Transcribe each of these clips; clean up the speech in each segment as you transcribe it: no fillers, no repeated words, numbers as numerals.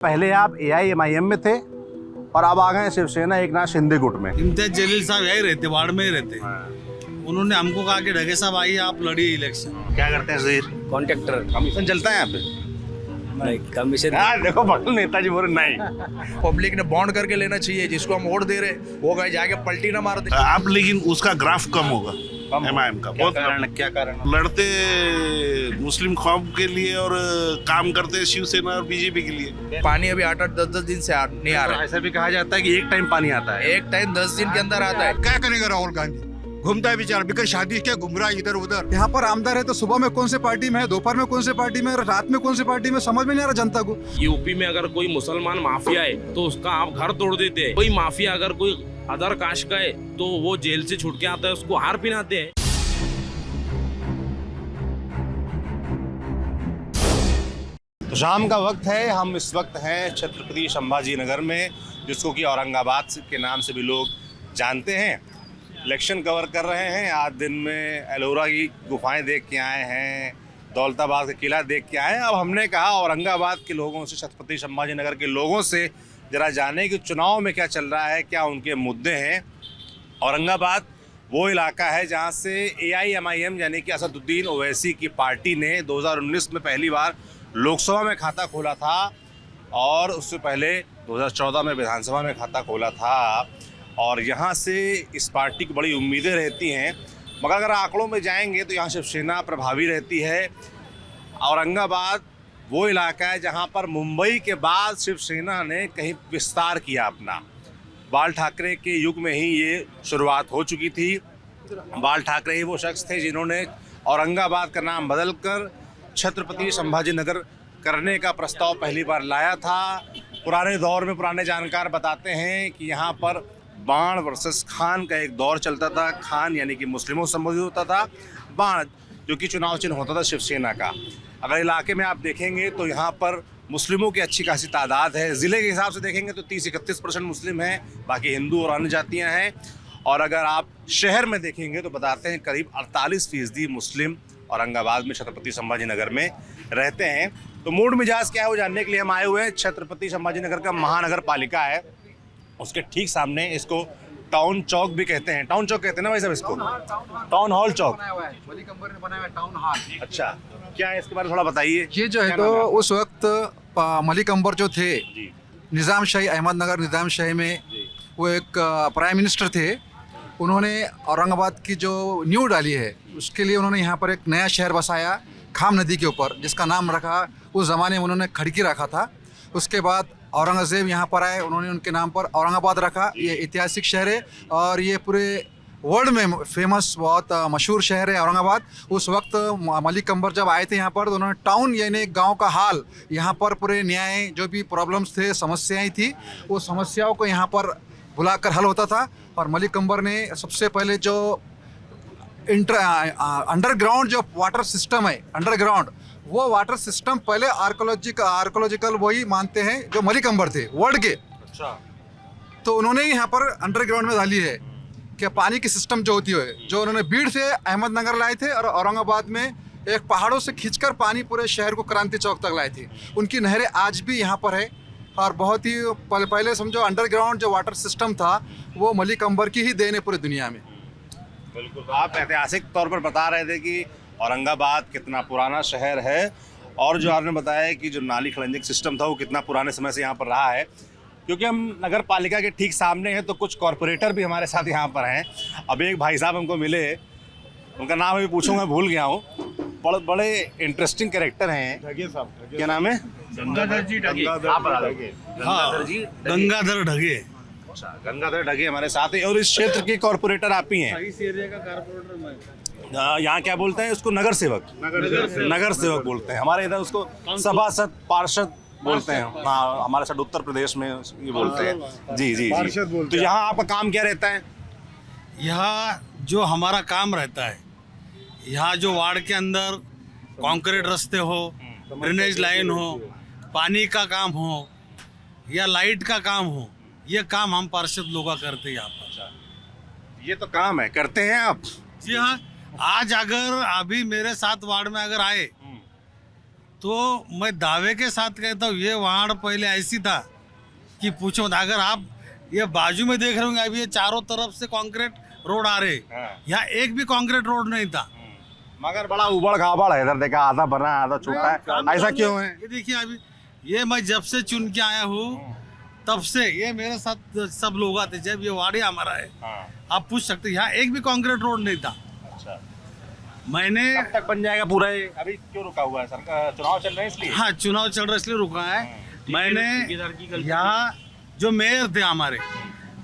पहले आप AIMIM में थे और अब आ गए शिवसेना एकनाथ शिंदे गुट में। इम्तियाज जलील साहब यही रहते, वार्ड में ही रहते। उन्होंने हमको कहा कि ढगे साहब आइए, आप लड़िए इलेक्शन। क्या करते हैं सुधीर? कॉन्ट्रैक्टर। कमीशन चलता है यहाँ पे? नहीं, कमीशन यार देखो बगल नेताजी बोले नहीं। पब्लिक ने बॉन्ड करके लेना चाहिए, जिसको हम वोट दे रहे वो गए जाके पलटी ना मार दे। अब लेकिन उसका ग्राफ कम होगा MIM का। बहुत क्या कारण? लड़ते मुस्लिम कौम के लिए और काम करते शिवसेना और बीजेपी के लिए। पानी अभी 8-8 10-10 दिन से नहीं आ रहा है। ऐसा भी कहा जाता है कि एक टाइम पानी आता है। एक टाइम 10 दिन के अंदर आता है। क्या करेगा राहुल गांधी? घूमता है बेचारा, बिकर शादी के घूम रहा है इधर उधर। यहाँ पर आमदार है तो सुबह में कौन से पार्टी में है, दोपहर में कौन से पार्टी में, रात में कौन से पार्टी में, समझ में नहीं आ रहा जनता को। यूपी में अगर कोई मुसलमान माफिया है तो उसका आप घर तोड़ देते हैं। कोई माफिया अगर कोई अदर कास्ट का है तो वो जेल से छूट के आता है, उसको हार पिनाते हैं। तो शाम का वक्त है, हम इस वक्त हैं छत्रपति संभाजी नगर में, जिसको कि औरंगाबाद के नाम से भी लोग जानते हैं। इलेक्शन कवर कर रहे हैं। आज दिन में एलोरा की गुफाएं देख के आए हैं, दौलताबाद का किला देख के आए हैं। अब हमने कहा औरंगाबाद के लोगों से, छत्रपति संभाजी नगर के लोगों से ज़रा जाने कि चुनाव में क्या चल रहा है, क्या उनके मुद्दे हैं। औरंगाबाद वो इलाका है जहाँ से AIMIM यानी कि असदुद्दीन ओवैसी की पार्टी ने 2019 में पहली बार लोकसभा में खाता खोला था और उससे पहले 2014 में विधानसभा में खाता खोला था। और यहाँ से इस पार्टी की बड़ी उम्मीदें रहती हैं, मगर अगर आंकड़ों में जाएंगे तो यहाँ शिवसेना प्रभावी रहती है। औरंगाबाद वो इलाका है जहाँ पर मुंबई के बाद शिवसेना ने कहीं विस्तार किया अपना। बाल ठाकरे के युग में ही ये शुरुआत हो चुकी थी। बाल ठाकरे ही वो शख्स थे जिन्होंने औरंगाबाद का नाम बदलकर छत्रपति संभाजी नगर करने का प्रस्ताव पहली बार लाया था। पुराने दौर में पुराने जानकार बताते हैं कि यहाँ पर बाण वर्सेस खान का एक दौर चलता था। खान यानी कि मुस्लिमों से संबोधित होता था, बाण जो कि चुनाव चिन्ह होता था शिवसेना का। अगर इलाके में आप देखेंगे तो यहाँ पर मुस्लिमों की अच्छी खासी तादाद है। ज़िले के हिसाब से देखेंगे तो 30-31% मुस्लिम हैं, बाकी हिंदू और अन्य जातियाँ हैं। और अगर आप शहर में देखेंगे तो बताते हैं करीब 48% मुस्लिम औरंगाबाद में छत्रपति संभाजी नगर में रहते हैं। तो मूड मिजाज क्या है वो जानने के लिए हम आए हुए हैं। छत्रपति संभाजी नगर का महानगर पालिका है, उसके ठीक सामने इसको टाउन चौक भी कहते हैं। टाउन चौक कहते हैं ना भाई साहब इसको? टाउन हॉल चौक। मलिक अंबर ने बनाया हुआ है टाउन हॉल। अच्छा, क्या है इसके बारे में थोड़ा बताइए। ये जो है तो उस वक्त मलिक अंबर जो थे निज़ाम शाही, अहमदनगर निज़ाम शाही में वो एक प्राइम मिनिस्टर थे। उन्होंने औरंगाबाद की जो नींव डाली है उसके लिए उन्होंने यहाँ पर एक नया शहर बसाया खाम नदी के ऊपर, जिसका नाम रखा, उस ज़माने में उन्होंने खड़की रखा था। उसके बाद औरंगज़ेब यहाँ पर आए, उन्होंने उनके नाम पर औरंगाबाद रखा। ये ऐतिहासिक शहर है और ये पूरे वर्ल्ड में फेमस, बहुत मशहूर शहर है औरंगाबाद। उस वक्त मलिक अंबर जब आए थे यहाँ पर तो उन्होंने टाउन यानी गांव का हाल, यहाँ पर पूरे न्याय जो भी प्रॉब्लम्स थे, समस्याएं थी, वो समस्याओं को यहाँ पर बुलाकर हल होता था। और मलिक अंबर ने सबसे पहले जो अंडरग्राउंड जो वाटर सिस्टम है, अंडरग्राउंड वो वाटर सिस्टम पहले आर्कोलॉजिकल वही मानते हैं जो मलिक अंबर थे वर्ल्ड के। अच्छा, तो उन्होंने यहाँ पर अंडरग्राउंड में डाली है कि पानी की सिस्टम जो होती है, जो उन्होंने बीड़ से अहमदनगर लाए थे और औरंगाबाद में एक पहाड़ों से खींचकर पानी पूरे शहर को क्रांति चौक तक लाए थे। उनकी नहरें आज भी यहाँ पर है और बहुत ही पहले समझो अंडरग्राउंड जो वाटर सिस्टम था वो मलिक अंबर की ही देन है पूरी दुनिया में। बिल्कुल। तो आप ऐतिहासिक तौर पर बता रहे थे कि औरंगाबाद कितना पुराना शहर है और जो आपने बताया कि जो नाली खलंजिक सिस्टम था वो कितना पुराने समय से यहाँ पर रहा है। क्योंकि हम नगर पालिका के ठीक सामने हैं तो कुछ कॉरपोरेटर भी हमारे साथ यहाँ पर हैं। अब एक भाई साहब हमको मिले, उनका नाम अभी पूछूंगा, भूल गया हूँ। बड़े इंटरेस्टिंग कैरेक्टर हैं। ढगे साहब। क्या नाम है? गंगाधर जी ढगे। आप बता देंगे। हाँ, गंगाधर ढगे। अच्छा, गंगाधर ढगे हमारे साथ हैं और इस क्षेत्र के कॉरपोरेटर आप ही हैं। इस एरिया का कारपोरेटर मैं। यहाँ क्या बोलते हैं उसको? नगर सेवक। नगर सेवक बोलते हैं। हमारे इधर उसको सभासद, पार्षद बोलते हैं। हाँ, हमारे साथ उत्तर प्रदेश में ये बोलते हैं। जी जी जी। तो यहाँ आपका काम क्या रहता है? यहाँ जो हमारा काम रहता है, यहाँ जो वार्ड के अंदर कंक्रीट रास्ते हो, ड्रेनेज लाइन हो, पानी का काम हो या लाइट का काम हो, ये काम हम पार्षद लोग करते हैं यहाँ पर। ये तो काम है, करते हैं आप? जी हाँ। आज अगर अभी मेरे साथ वार्ड में अगर आए तो मैं दावे के साथ कहता हूँ ये वार्ड पहले ऐसी था कि पूछो मत। अगर आप ये बाजू में देख रहे होंगे अभी ये चारों तरफ से कंक्रीट रोड आ रहे, यहाँ एक भी कंक्रीट रोड नहीं था। मगर बड़ा उबड़ खाबड़ है इधर, देखा आधा बना है आधा छूटा है, ऐसा क्यों है? ये देखिए अभी ये मैं जब से चुन के आया हूँ तब से ये मेरे साथ सब लोग आते, जब ये वार्ड हमारा है आप पूछ सकते हैं, यहाँ एक भी कंक्रीट रोड नहीं था। अच्छा, मैंने कब तक बन जाएगा पूरा ये? अभी क्यों रुका हुआ है? सरकार चुनाव चल रहे हैं इसलिए? हाँ चुनाव चल रहा है इसलिए रुका है। मैंने यहाँ जो मेयर थे हमारे,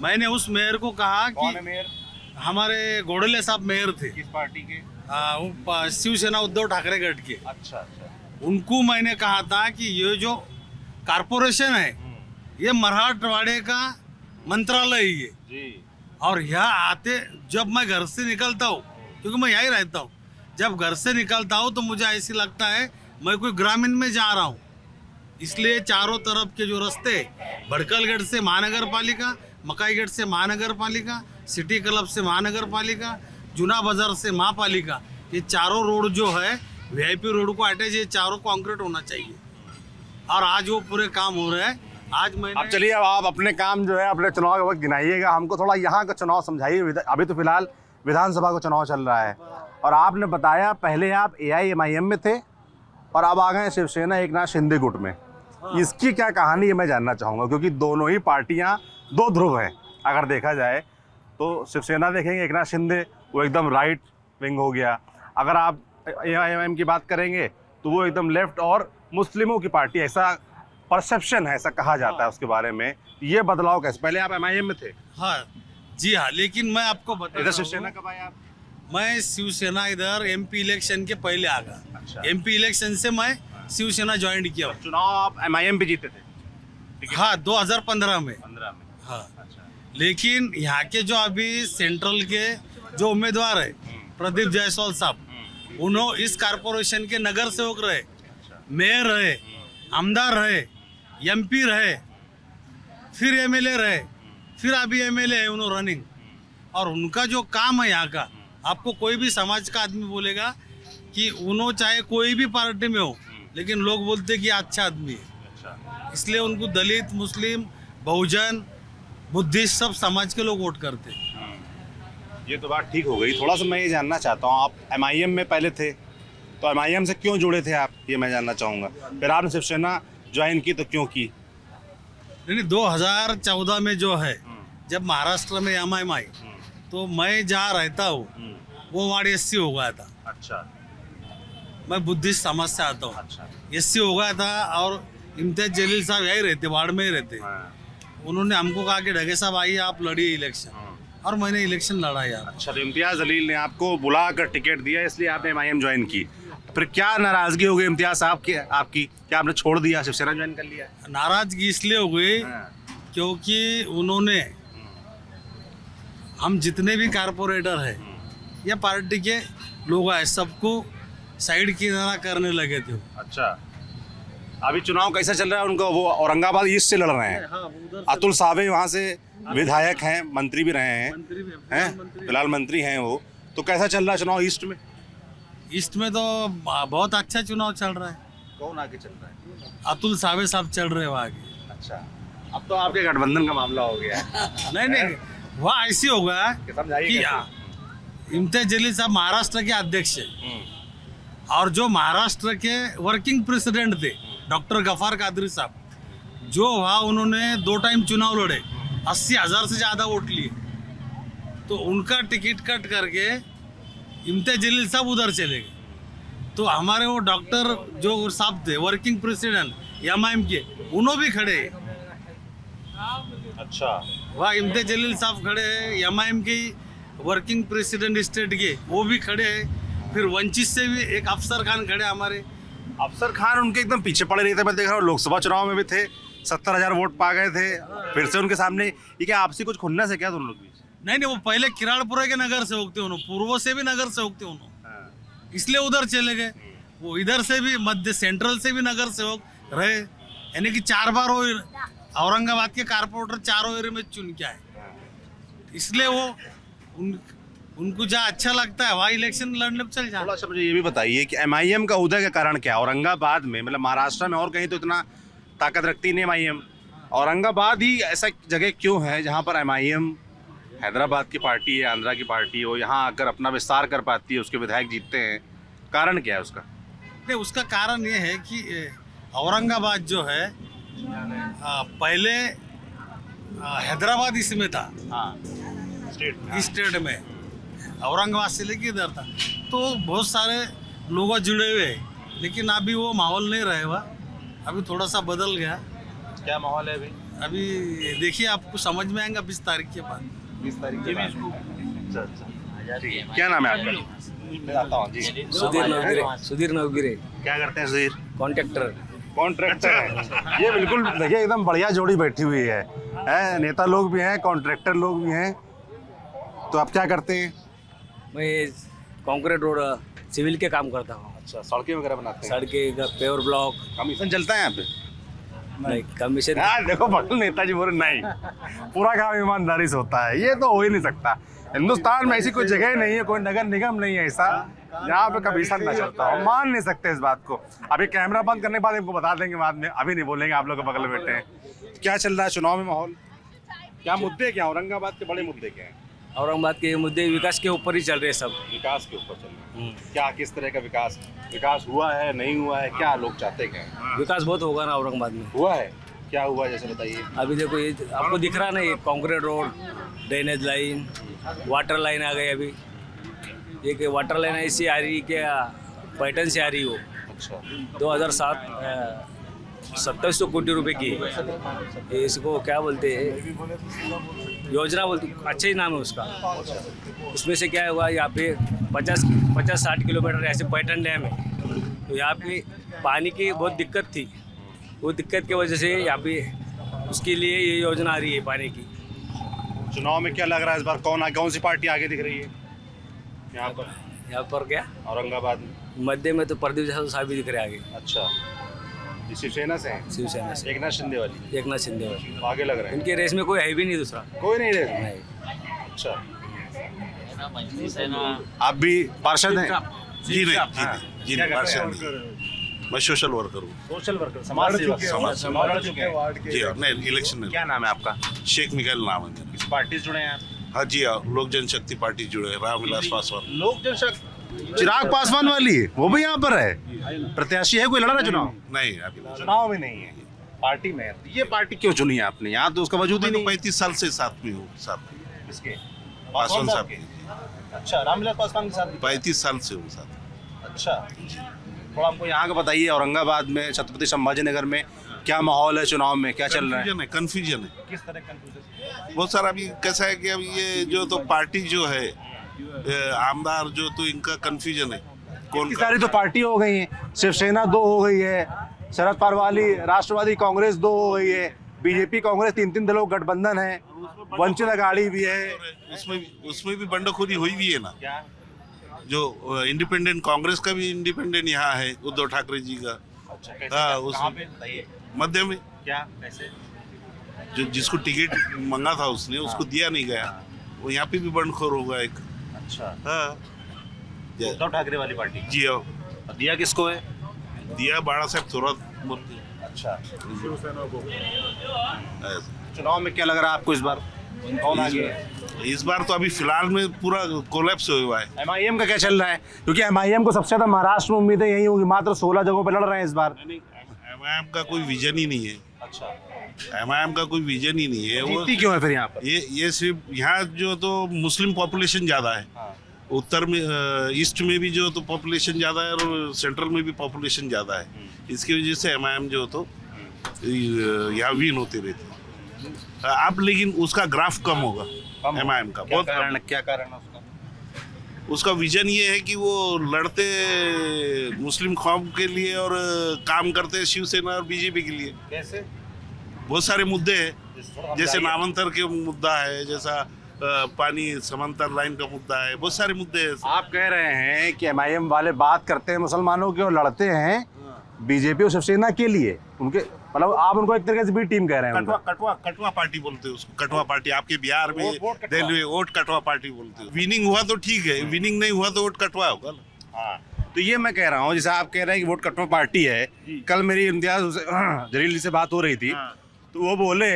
मैंने उस मेयर को कहा कौन है कि मेयर? हमारे गोडले साहब मेयर थे, किस पार्टी के? वो शिवसेना उद्धव ठाकरे गढ़ के। अच्छा अच्छा, उनको मैंने कहा था कि ये जो कारपोरेशन है ये मराठवाड़े का मंत्रालय ही है जी। और यहाँ आते जब मैं घर से निकलता हूँ, क्योंकि मैं यहीं रहता हूँ, जब घर से निकलता हूँ तो मुझे ऐसी लगता है मैं कोई ग्रामीण में जा रहा हूँ। इसलिए चारों तरफ के जो रास्ते, भड़कलगढ़ से महानगर पालिका, मकाईगढ़ से महानगर पालिका, सिटी क्लब से महानगर पालिका, जूना बाजार से महापालिका, ये चारों रोड जो है वीआईपी रोड को अटैच, ये चारों कंक्रीट होना चाहिए और आज वो पूरे काम हो रहे हैं। आज मैंने अब चलिए, अब आप अपने काम जो है अपने चुनाव के वक्त गिनाइएगा, हमको थोड़ा यहाँ का चुनाव समझाइए। अभी तो फिलहाल विधानसभा का चुनाव चल रहा है और आपने बताया पहले आप AIMIM में थे और अब आ गए शिवसेना एकनाथ शिंदे गुट में। इसकी क्या कहानी है मैं जानना चाहूँगा, क्योंकि दोनों ही पार्टियाँ दो ध्रुव हैं। अगर देखा जाए तो शिवसेना देखेंगे एकनाथ शिंदे, वो एकदम राइट विंग हो गया। अगर आप AIMIM की बात करेंगे तो वो एकदम लेफ्ट और मुस्लिमों की पार्टी, ऐसा परसेप्शन है, ऐसा कहा जाता है उसके बारे में। ये बदलाव कैसे? पहले आप MIM में थे? हाँ जी हाँ, लेकिन मैं आपको बता इधर शिवसेना कब आए आप? मैं शिवसेना इधर MP इलेक्शन के पहले आ गया। अच्छा। MP इलेक्शन से मैं शिवसेना ज्वाइन किया। चुनाव आप MIM पे जीते थे? हाँ 2015 में। 15 में। हाँ अच्छा। लेकिन यहाँ के जो अभी सेंट्रल के जो उम्मीदवार है प्रदीप जायसवाल साहब, उन्होंने इस कारपोरेशन के नगर सेवक रहे, मेयर रहे, आमदार रहे, MP रहे, फिर MLA रहे, फिर अभी MLA है उन्होंने रनिंग। और उनका जो काम है यहाँ का, आपको कोई भी समाज का आदमी बोलेगा कि उन्होंने चाहे कोई भी पार्टी में हो, लेकिन लोग बोलते हैं कि अच्छा आदमी है। इसलिए उनको दलित, मुस्लिम, बहुजन, बुद्धिस्ट सब समाज के लोग वोट करते हैं। ये तो बात ठीक हो गई। थोड़ा सा मैं ये जानना चाहता हूँ, आप MIM में पहले थे तो MIM से क्यों जुड़े थे आप, ये मैं जानना चाहूँगा। फिर आपने शिवसेना ज्वाइन की तो क्यों की? नहीं 2014 में जो है जब महाराष्ट्र में MIM आई तो मैं जहाँ रहता हूँ वो वार्ड SC हो गया था। अच्छा मैं बुद्धिस्ट समाज से आता हूँ। अच्छा। SC हो गया था और इम्तियाज जलील साहब यही रहते, वार्ड में ही रहते। उन्होंने हमको कहा कि ढगे साहब आइए आप लड़िए इलेक्शन, और मैंने इलेक्शन लड़ा यार। अच्छा, तो इम्तियाज जलील ने आपको बुलाकर टिकट दिया इसलिए आपने MIM ज्वाइन की। फिर क्या नाराजगी हो गई इम्तियाज साहब की आपकी, क्या आपने छोड़ दिया, शिवसेना ज्वाइन कर लिया? नाराजगी इसलिए हो गई क्योंकि उन्होंने हम जितने भी कारपोरेटर हैं या पार्टी के लोग आए सबको साइड किनारा करने लगे थे। अच्छा, अभी चुनाव कैसा चल रहा है उनका? वो औरंगाबाद ईस्ट से लड़ रहे हैं। अतुल सावे वहाँ से विधायक हैं, मंत्री भी रहे हैं, फिलहाल मंत्री हैं वो। तो कैसा चल रहा है चुनाव ईस्ट में? ईस्ट में तो बहुत अच्छा चुनाव चल रहा है। कौन आगे चल रहा है? अतुल सावे साहब चल रहे हैं वहाँ आगे। अच्छा, अब तो आपके गठबंधन का मामला हो गया है। नहीं वहाँ ऐसी हो गया समझाइए कि कैसे? इम्तियाज जलील साहब महाराष्ट्र के अध्यक्ष है और जो महाराष्ट्र के वर्किंग प्रेसिडेंट थे डॉक्टर गफार कादरी साहब, जो वहाँ उन्होंने 2 टाइम चुनाव लड़े, 80,000 से ज़्यादा वोट लिए, तो उनका टिकट कट करके इम्तियाज जलील साहब उधर चले गए। तो हमारे वो डॉक्टर जो साहब थे वर्किंग प्रेसिडेंट MIM के, उन्होंने भी खड़े हैं। अच्छा, वहाँ इम्तियाज जलील साहब खड़े हैं, MIM के वर्किंग प्रेसिडेंट स्टेट के वो भी खड़े हैं। फिर वंचित से भी एक अफसर खान खड़े हमारे। अफसर खान उनके एकदम पीछे पड़े नहीं थे, मैं देख रहा हूँ लोकसभा चुनाव में भी थे, 70,000 वोट पा गए थे, फिर से उनके सामने। ये क्या आपसी कुछ खुन्नस है क्या दोनों लोग बीच? नहीं वो पहले किराड़पुरा के नगर सेवक थे उन्होंने, पूर्व से भी नगर सेवक थे उन्होंने, इसलिए उधर चले गए। वो इधर से भी मध्य सेंट्रल से भी नगर सेवक रहे, यानी कि 4 बार वो औरंगाबाद के कारपोरेटर चारों एरिया में चुन के आए, इसलिए वो उनको जहाँ अच्छा लगता है वहाँ इलेक्शन लड़ने पे चल जाना। थोड़ा सा मुझे ये भी बताइए कि एमआईएम का उदय का कारण क्या है औरंगाबाद में? मतलब महाराष्ट्र में और कहीं तो इतना ताकत रखती नहीं एमआईएम, औरंगाबाद ही ऐसा जगह क्यों है जहाँ पर एमआईएम हैदराबाद की पार्टी है, आंध्रा की पार्टी हो, यहाँ आकर अपना विस्तार कर पाती है, उसके विधायक जीतते हैं? कारण क्या है उसका? नहीं, उसका कारण ये है कि औरंगाबाद जो है पहले हैदराबाद इसमें था, स्टेट में औरंगाबाद से लेके इधर था, तो बहुत सारे लोग जुड़े हुए हैं, लेकिन अभी वो माहौल नहीं रहेगा, अभी थोड़ा सा बदल गया। क्या माहौल है अभी? अभी देखिए आपको समझ में आएगा 20 तारीख के बाद। 20 तारीख के बाद। अच्छा, ठीक है। क्या नाम है आपका? मैं आता हूँ जी। सुधीर नवगिरे क्या करते हैं सुधीर? कॉन्ट्रैक्टर। कॉन्ट्रैक्टर है। ये बिल्कुल देखिए एकदम बढ़िया जोड़ी बैठी हुई है, नेता लोग भी हैं, कॉन्ट्रैक्टर लोग भी हैं। तो आप क्या करते हैं? मैं कंक्रीट रोड सिविल के काम करता हूँ। अच्छा, सड़कें वगैरह बनाते हैं? सड़कें, पेवर ब्लॉक। कमीशन चलता है यहाँ पे? नहीं, कमीशन। यार देखो बगल नेताजी बोले नहीं, पूरा काम ईमानदारी से होता है। ये तो हो ही नहीं सकता। हिंदुस्तान में ऐसी कोई जगह नहीं है, कोई नगर निगम नहीं है ऐसा जहाँ पे कमीशन ना चलता हो। मान नहीं सकते इस बात को। अभी कैमरा बंद करने के बाद इनको बता देंगे बाद में, अभी नहीं बोलेंगे। आप लोग बगल में बैठे हैं। क्या चल रहा है चुनाव में माहौल? क्या मुद्दे क्या औरंगाबाद के बड़े मुद्दे क्या हैं? औरंगाबाद के मुद्दे विकास के ऊपर ही चल रहे हैं सब। विकास के ऊपर चल रहा है। क्या किस तरह का विकास हुआ है, नहीं हुआ है, क्या लोग चाहते क्या हैं? विकास बहुत होगा ना औरंगाबाद में। हुआ है? क्या हुआ जैसे बताइए। अभी देखो ये आपको दिख रहा नहीं, concrete road, drainage line, water line आ गई अभी। एक वाटर लाइन ऐसी आ रही क्या पैटर्न से आ रही हो। अच्छा, 2007 2700 कोटी रुपए की है। इसको क्या बोलते हैं, योजना बोलते, अच्छा ही नाम है उसका। उसमें से क्या हुआ, यहाँ पे 50-60 किलोमीटर ऐसे पैटर्न डैम है, तो यहाँ पे पानी की बहुत दिक्कत थी। वो दिक्कत की वजह से यहाँ पे उसके लिए ये योजना आ रही है पानी की। चुनाव में क्या लग रहा है इस बार कौन सी पार्टी आगे दिख रही है यहाँ पर? यहाँ पर क्या औरंगाबाद में मध्य में तो प्रदीप साहब भी दिख रहे आगे। अच्छा, ये शिवसेना से हैं? शिवसेना से एकनाथ शिंदे वाली? एकनाथ शिंदे वाले। आगे लग रहे हैं। इनके रेस में कोई है भी नहीं दूसरा। कोई नहीं रहे? नहीं। अच्छा, आप भी पार्षद हैं? जी नहीं, हाँ। जी क्या नहीं, करते हैं? पार्षद नहीं। मैं सोशल वर्कर हूँ। सोशल वर्कर, समाज सेवक। लड़ चुके हैं। जी हाँ, नहीं इलेक्शन में। क्या नाम है आपका? शेख मिकाइल नाम है मेरा। किस पार्टी से जुड़े हैं आप? हाँ जी हाँ, लोक जनशक्ति पार्टी जुड़े हैं, रामविलास पासवान। लोक जनशक्ति, चिराग पासवान वाली, वो भी यहाँ पर है। प्रत्याशी है कोई लड़ा रहा चुनाव? नहीं, अभी चुनाव में नहीं है, पार्टी में है। ये पार्टी क्यों चुनी है आपने? यहाँ तो उसका वजूद ही मैं तो नहीं। 35 साल से साथ में हूँ, साथ में। किसके? पासवान साहब के? के। अच्छा, रामविलास पासवान के साथ? 35 साल से हूँ साथ। अच्छा, थोड़ा हमको यहाँ का बताइए। औरंगाबाद में, छत्रपति संभाजी नगर में क्या माहौल है चुनाव में? क्या चल रहा है? कंफ्यूजन है। किस तरह कंफ्यूजन? बहुत सारा अभी कैसा है कि अब ये जो तो पार्टी जो है आमदार जो, तो इनका कंफ्यूजन है कौन इतनी सारी तो पार्टी हो गई है। शिवसेना 2 हो गई है, शरद पवार वाली राष्ट्रवादी कांग्रेस 2 हो गई है, बीजेपी कांग्रेस 3 दलों का गठबंधन है, वंचित अघाड़ी भी है। उसमें भी बंडखोरी हुई भी है ना। क्या? जो इंडिपेंडेंट कांग्रेस का भी इंडिपेंडेंट यहाँ है, उद्धव ठाकरे जी का। हाँ, उस मध्य में क्या कैसे? जो जिसको टिकट मंगा था उसने, उसको दिया नहीं गया, वो यहाँ पे भी बंडखोर होगा एक। अच्छा, हाँ उद्धव ठाकरे वाली पार्टी। जी हाँ, दिया किसको है? दिया बाड़ा साहब थोरात मूर्ति। अच्छा, ऐसा। चुनाव में क्या लग रहा है आपको इस बार? कौन आगे है? इस बार तो अभी फिलहाल में पूरा कोलैप्स हुआ है। एमआईएम का क्या चल रहा है? क्योंकि एमआईएम को सबसे ज्यादा महाराष्ट्र में उम्मीदें यही होगी, मात्र 16 जगहों पर लड़ रहे हैं इस बार। एमआईएम का कोई विजन ही नहीं है। अच्छा, एमआईएम का कोई विजन ही नहीं है। वो जीतती क्यों है फिर यहाँ पर? ये सिर्फ यहाँ जो तो मुस्लिम पॉपुलेशन ज़्यादा है। उत्तर में ईस्ट में भी जो तो पॉपुलेशन ज़्यादा है और सेंट्रल में भी पॉपुलेशन ज़्यादा है। इसकी वजह से एमआईएम जो तो यहाँ विन होते रहते। अब लेकिन उसका ग्राफ कम होगा एमआईएम का। बहुत क्या कारण है उसका? उसका विजन ये है कि वो लड़ते मुस्लिम कौम के लिए और काम करते शिवसेना और बीजेपी के लिए। कैसे? बहुत सारे मुद्दे हैं, जैसे नामांतर के मुद्दा है, जैसा पानी समांतर लाइन का मुद्दा है, बहुत सारे मुद्दे हैं। आप कह रहे हैं कि एमआईएम वाले बात करते हैं मुसलमानों की और लड़ते हैं बीजेपी और शिवसेना के लिए, उनके मतलब आप उनको एक तरीके से बी टीम कह रहे हैं कटवा उनका। कटवा कटवा पार्टी बोलते हैं उसको, कटवा पार्टी आपके बिहार में दिल्ली में वोट कटवा पार्टी बोलते हैं। विनिंग हुआ तो ठीक है, विनिंग नहीं हुआ तो वोट कटवा होगा ना। हाँ, तो ये मैं कह रहा हूँ, जैसे आप कह रहे हैं कि वोट कटवा पार्टी है, कल मेरी इम्तियाज जलील जी से बात हो रही थी, तो वो बोले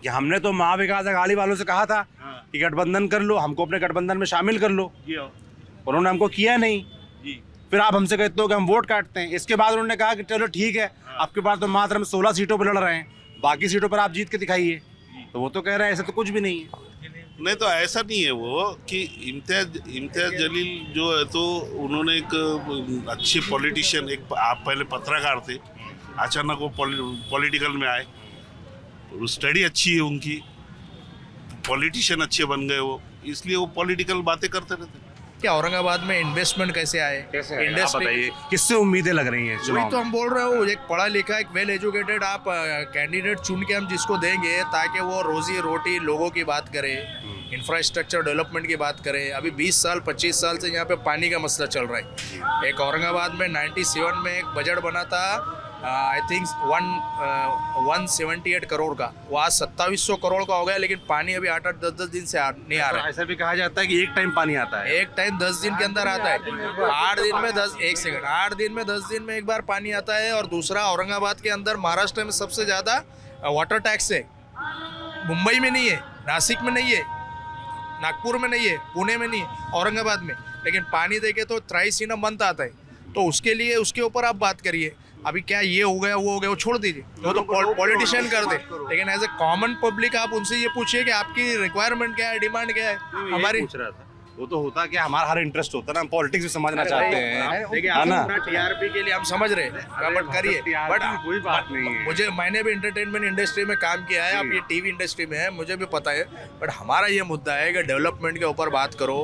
कि हमने तो महाविकास अघाड़ी वालों से कहा था कि गठबंधन कर लो, हमको अपने गठबंधन में शामिल कर लो, उन्होंने हमको किया नहीं। फिर आप हमसे कहते हो कि हम वोट काटते हैं। इसके बाद उन्होंने कहा कि चलो ठीक है, आपके पास तो मात्र हम 16 सीटों पर लड़ रहे हैं, बाकी सीटों पर आप जीत के दिखाइए। तो वो तो कह रहे हैं ऐसा तो कुछ भी नहीं है। नहीं तो ऐसा नहीं है वो कि इम्तियाज जलील जो है तो उन्होंने एक अच्छे पॉलिटिशियन, एक आप पहले पत्रकार थे, अचानक वो पॉलिटिकल में आए, स्टडी अच्छी है उनकी, पॉलिटिशियन अच्छे बन गए वो, इसलिए वो पॉलिटिकल बातें करते रहते। क्या औरंगाबाद में इन्वेस्टमेंट कैसे आए, आप बताइए किससे उम्मीदें लग रही हैं वही चुनाव तो में? हम बोल रहे हो, एक पढ़ा लिखा एक वेल एजुकेटेड आप कैंडिडेट चुन के हम जिसको देंगे ताकि वो रोजी रोटी लोगों की बात करे, इंफ्रास्ट्रक्चर डेवलपमेंट की बात करे। अभी 20 साल 25 साल से यहाँ पे पानी का मसला चल रहा है। एक औरंगाबाद में 97 में एक बजट बना था, आई थिंक 178 करोड़ का, वो आज 2700 करोड़ का हो गया, लेकिन पानी अभी 8-8 10-10 दिन से नहीं आ रहा है। ऐसा भी कहा जाता है कि एक टाइम पानी आता है। एक टाइम 10 दिन के अंदर आता है, 8 दिन में 10 एक सेकंड 8 दिन में 10 दिन में एक बार पानी आता है। और दूसरा, औरंगाबाद के अंदर महाराष्ट्र में सबसे ज़्यादा वाटर टैक्स है, मुंबई में नहीं है, नासिक में नहीं है, नागपुर में नहीं है, पुणे में नहीं है, औरंगाबाद में। लेकिन पानी देखे तो थ्राइस इन अ मंथ आता है, तो उसके लिए उसके ऊपर आप बात करिए। अभी क्या ये हो गया वो हो गया वो छोड़ दीजिए, वो तो पॉलिटिशियन कर दे, लेकिन एज ए कॉमन पब्लिक आप उनसे ये पूछिए कि आपकी रिक्वायरमेंट क्या है, डिमांड क्या है हमारी। पूछ रहा था, वो तो होता कि हमारा हर इंटरेस्ट होता है ना, हम पॉलिटिक्स भी समझना चाहते हैं, देखिए है ना? टीआरपी के लिए हम समझ रहे हैं, बट करिए, बट कोई बात नहीं है। मैंने भी एंटरटेनमेंट इंडस्ट्री में काम किया है, आप ये टीवी इंडस्ट्री में है, मुझे भी पता है। बट हमारा ये मुद्दा है कि डेवलपमेंट के ऊपर बात करो,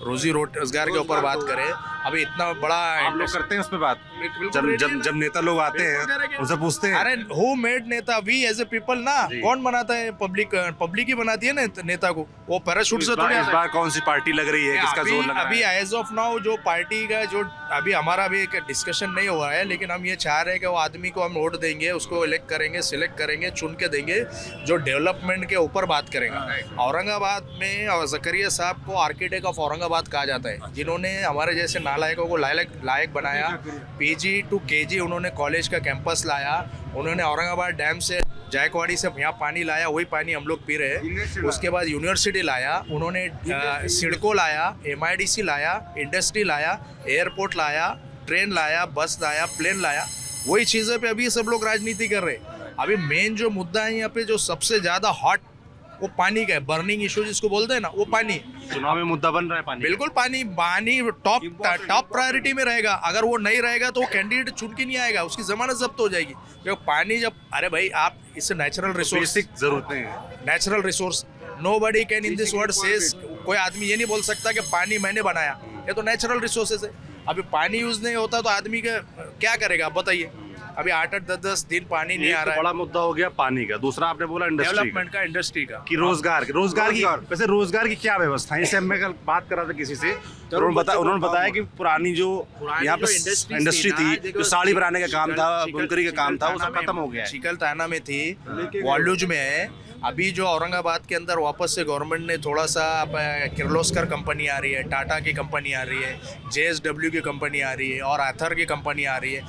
रोजी रोजगार के ऊपर बात करें। अभी इतना बड़ा आप लोग करते हैं उस पर बात, जब नेता लोग आते हैं उनसे पूछते हैं, अरे हु मेड नेता, वी एज ए पीपल ना, कौन बनाता है? पब्लिक ही बनाती है ना नेता को, वो पैराशूट से थोड़ी इस बार कौन सी पार्टी लग रही है, किसका जोर लग रहा है? अभी एज ऑफ नाउ जो पार्टी का जो अभी हमारा भी एक डिस्कशन नहीं हुआ है, लेकिन हम ये चाह रहे हैं कि वो आदमी को हम वोट देंगे, उसको इलेक्ट करेंगे, सिलेक्ट करेंगे, चुन के देंगे, जो डेवलपमेंट के ऊपर बात करेंगे। औरंगाबाद में जकरिया साहब को आर्किटेक्ट ऑफ औरंगाबाद कहा जाता है, जिन्होंने हमारे जैसे नालायकों को लायक बनाया। PG to KG उन्होंने कॉलेज का कैंपस लाया, उन्होंने औरंगाबाद डैम से जायकवाड़ी से यहाँ पानी लाया, वही पानी हम लोग पी रहे हैं। उसके बाद यूनिवर्सिटी लाया उन्होंने, सिडको लाया, MIDC लाया, इंडस्ट्री लाया, एयरपोर्ट लाया, ट्रेन लाया, बस लाया, प्लेन लाया। वही चीज़ें पे अभी सब लोग राजनीति कर रहे हैं। अभी मेन जो मुद्दा है यहाँ पे जो सबसे ज़्यादा हॉट, वो पानी का है, बर्निंग इशू जिसको बोलते हैं ना, वो पानी। चुनाव में मुद्दा बन रहा है पानी। बिल्कुल पानी टॉप प्रायोरिटी में रहेगा। अगर वो नहीं रहेगा तो वो कैंडिडेट चुन के नहीं आएगा, उसकी जमानत जब्त हो जाएगी। क्योंकि पानी जब, अरे भाई आप इससे नेचुरल रिसोर्स, बेसिक जरूरतें हैं, natural resource, nobody can in this world says, कोई आदमी ये नहीं बोल सकता कि पानी मैंने बनाया, ये तो नेचुरल रिसोर्सेज है। अभी पानी यूज नहीं होता तो आदमी का क्या करेगा आप बताइए। अभी 8-8 10-10 दिन पानी नहीं आ रहा है। बड़ा मुद्दा हो गया पानी का। दूसरा आपने बोला डेवलपमेंट का, इंडस्ट्री का, कि रोजगार की वैसे रोजगार की क्या व्यवस्था है? इससे मैं कल बात कर रहा था किसी से, तो उन्होंने बताया कि पुरानी जो यहाँ पे इंडस्ट्री थी, जो साड़ी बनाने का काम था, बुनकरी का काम था, वो सब खत्म हो गया है। चिकल थाना में थी, वालूज में है। अभी जो औरंगाबाद के अंदर वापस से गवर्नमेंट ने थोड़ा सा, किर्लोस्कर कंपनी आ रही है, टाटा की कंपनी आ रही है, JSW की कंपनी आ रही है, और आथर की कंपनी आ रही है।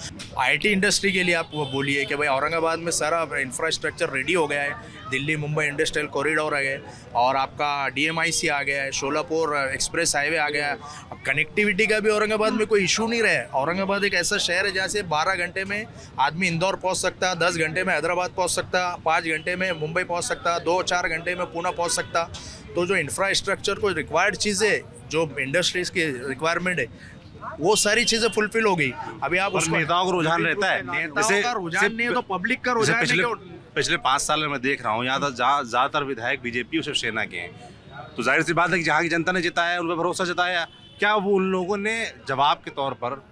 IT इंडस्ट्री के लिए आप वो बोलिए कि भाई औरंगाबाद में सारा इंफ्रास्ट्रक्चर रेडी हो गया है, दिल्ली मुंबई इंडस्ट्रियल कॉरिडोर आ गया, और आपका DMIC आ गया है, शोलापुर एक्सप्रेस हाईवे आ गया है। अब कनेक्टिविटी का भी औरंगाबाद में कोई इशू नहीं रहा है। औरंगाबाद एक ऐसा शहर है जहाँ से 12 घंटे में आदमी इंदौर पहुँच सकता, 10 घंटे में हैदराबाद पहुँच सकता, 5 घंटे में मुंबई पहुँच सकता, 2-4 घंटे में पुणे पहुँच सकता। तो जो इंफ्रास्ट्रक्चर को रिक्वायर्ड चीज़ें, जो इंडस्ट्रीज की रिक्वायरमेंट है, वो सारी चीजें फुलफिल हो गई। अभी आप उसको, नेताओं का रुझान रहता है, नेताओं का रुझान नहीं है तो पब्लिक का रुझान है। पिछले 5 साल में मैं देख रहा हूँ यहाँ तो ज्यादातर विधायक बीजेपी और शिवसेना के हैं, तो जाहिर सी बात है कि जहाँ की जनता ने जिताया, उन पर भरोसा जताया, क्या वो उन लोगों ने जवाब के तौर पर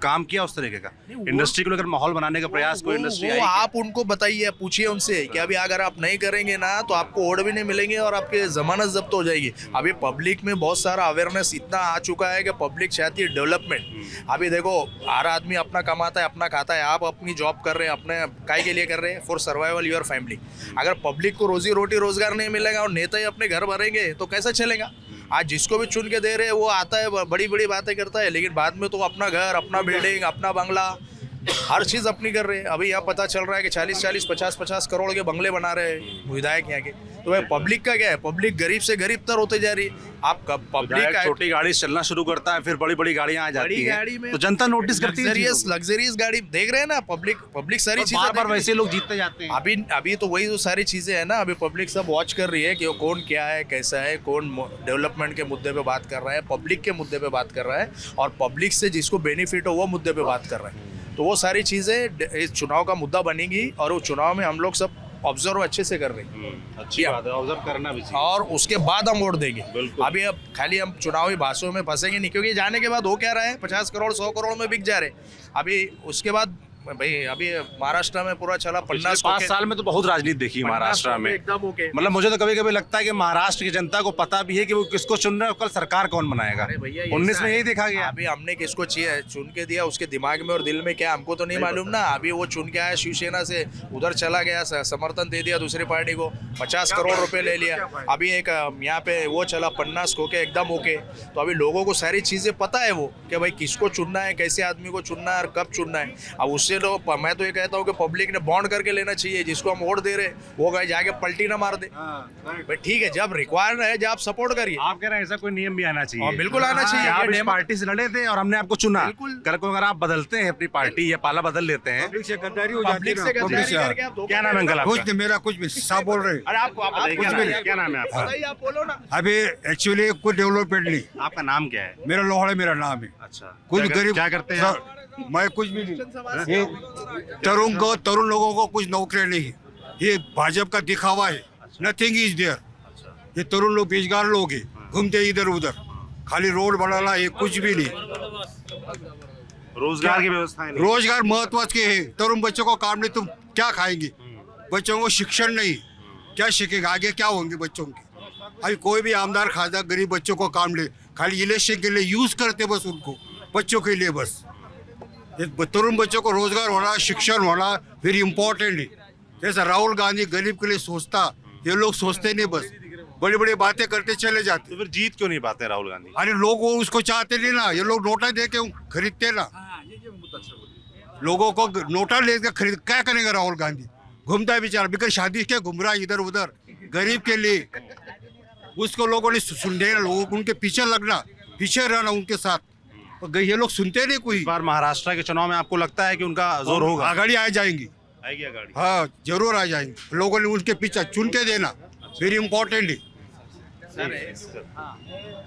काम किया उस तरीके का? इंडस्ट्री को लेकर माहौल बनाने का प्रयास कोई इंडस्ट्री आई? आप उनको बताइए, पूछिए उनसे कि अभी अगर आप नहीं करेंगे ना तो आपको ओड भी नहीं मिलेंगे और आपके जमानत जब्त हो जाएगी। अभी पब्लिक में बहुत सारा अवेयरनेस इतना आ चुका है कि पब्लिक चाहती है डेवलपमेंट। अभी देखो, हर आदमी अपना कमाता है, अपना खाता है। आप अपनी जॉब कर रहे हैं, अपने काय के लिए कर रहे हैं? For survival your family. अगर पब्लिक को रोजी रोटी रोजगार नहीं मिलेगा और नेता ही अपने घर भरेंगे तो कैसा चलेगा? आज जिसको भी चुन के दे रहे हैं वो आता है, बड़ी बड़ी बातें करता है, लेकिन बाद में तो अपना घर, अपना बिल्डिंग, अपना बंगला, हर चीज़ अपनी कर रहे हैं। अभी यहाँ पता चल रहा है कि 40-40, 50-50 करोड़ के बंगले बना रहे हैं विधायक यहाँ के। तो भाई पब्लिक का क्या है? पब्लिक गरीब से गरीब तर होते जा रही है। आप पब्लिक छोटी गाड़ी से चलना शुरू करता है, फिर बड़ी बड़ी गाड़ियां आ जाती हैं, तो जनता नोटिस करती है। लग्जरियस गाड़ी देख रहे हैं ना, पब्लिक सारी चीजें बार-बार वैसे लोग जीतते जाते हैं। अभी तो वही तो सारी चीजें है ना। अभी पब्लिक सब वॉच कर रही है कि वो कौन क्या है, कैसा है, कौन डेवलपमेंट के मुद्दे पे बात कर रहा है, पब्लिक के मुद्दे पे बात कर रहा है, और पब्लिक से जिसको बेनिफिट हो वो मुद्दे पे बात कर रहा है। तो वो सारी चीजें इस चुनाव का मुद्दा बनेगी, और वो चुनाव में हम लोग सब ऑब्जर्व अच्छे से कर रहे हैं। अच्छी बात है, ऑब्जर्व करना भी चाहिए। और उसके बाद हम वोट देंगे। अभी अब खाली हम चुनावी भाषणों में फंसेंगे नहीं, क्योंकि जाने के बाद हो क्या रहा है, 50 करोड़ 100 करोड़ में बिक जा रहे। अभी उसके बाद भाई अभी महाराष्ट्र में पूरा चला 50 5 साल में तो बहुत राजनीति देखी महाराष्ट्र में एकदम ओके। मतलब मुझे तो कभी कभी लगता है कि महाराष्ट्र की जनता को पता भी है कि वो किसको चुन रहे हैं, कल सरकार कौन बनाएगा। 19 में यही देखा गया। अभी हमने किसको चुन के दिया, उसके दिमाग में और दिल में क्या हमको तो नहीं मालूम ना। अभी वो चुन के आया शिवसेना से, उधर चला गया, समर्थन दे दिया दूसरी पार्टी को, 50 करोड़ रुपए ले लिया। अभी एक यहाँ पे वो चला 50 को के एकदम ओके। तो अभी लोगों को सारी चीजें पता है वो कि भाई किसको चुनना है, कैसे आदमी को चुनना है और कब चुनना है। अब उससे लोग, मैं तो ये कहता हूँ कि पब्लिक ने बॉन्ड करके लेना चाहिए। जिसको हम वोट दे रहे वो गए जाके पलटी ना मार दे। भाई ठीक है, जब रिक्वायर्ड है जब आप सपोर्ट करिए। आप कह रहे हैं ऐसा कोई नियम भी आना चाहिए? बिल्कुल आना चाहिए। आप इस पार्टी से लड़े थे और हमने आपको चुना, कल को अगर आप बदलते हैं अपनी पार्टी या पाला बदल लेते हैं, पब्लिक से गद्दारी करके आप क्या नाम है अंकल आपका? कुछ मेरा कुछ भी साहब बोल रहे हैं। अरे आपको आप बताइए क्या नाम है आपका? बताइए, आप बोलो ना। अभी एक्चुअली कुछ डेवलपमेंट नहीं। आपका नाम क्या है? मेरा लोहड़ा मेरा नाम है। अच्छा, कुछ गरीब क्या करते हैं आप? मैं कुछ भी नहीं। ये तरुण लोगों को कुछ नौकरी नहीं है। ये भाजपा का दिखावा है। Nothing is there. ये तरुण लोग बेरोजगार लोग हैं, घूमते इधर उधर, खाली रोड बनाना, ये कुछ भी नहीं। रोजगार की व्यवस्था नहीं। रोजगार महत्व के है। तरुण बच्चों को काम नहीं, तुम क्या खाएंगे? बच्चों को शिक्षण नहीं, क्या सीखेगा? आगे क्या होंगे बच्चों के? अभी कोई भी आमदार खासदार गरीब बच्चों को काम ले, खाली इलेक्शन के लिए यूज करते बस उनको, बच्चों के लिए बस। तरुण बच्चों को रोजगार होना, शिक्षण होना वेरी इंपॉर्टेंट है। जैसा राहुल गांधी गरीब के लिए सोचता, ये लोग सोचते नहीं, बस बड़ी बड़ी बातें करते चले जाते। तो फिर जीत क्यों नहीं पाते राहुल गांधी? अरे लोग वो उसको चाहते नहीं ना। ये लोग नोटा दे के खरीदते ना। लोगों को नोटा लेकर खरीद क्या करेंगे राहुल गांधी? घूमता है बेचारा, बिकर शादी के घूम रहा है इधर उधर गरीब के लिए। उसको लोगों ने सुनने, लोगों उनके पीछे लगना, पीछे रहना उनके साथ। ये लोग सुनते नहीं कोई। इस बार महाराष्ट्र के चुनाव में आपको लगता है कि उनका जोर होगा? आगाड़ी आ जाएंगी। आएगी आगाड़ी? हाँ जरूर आ जाएंगे। लोगों ने उनके पीछे चुन के देना वेरी इंपॉर्टेंट है।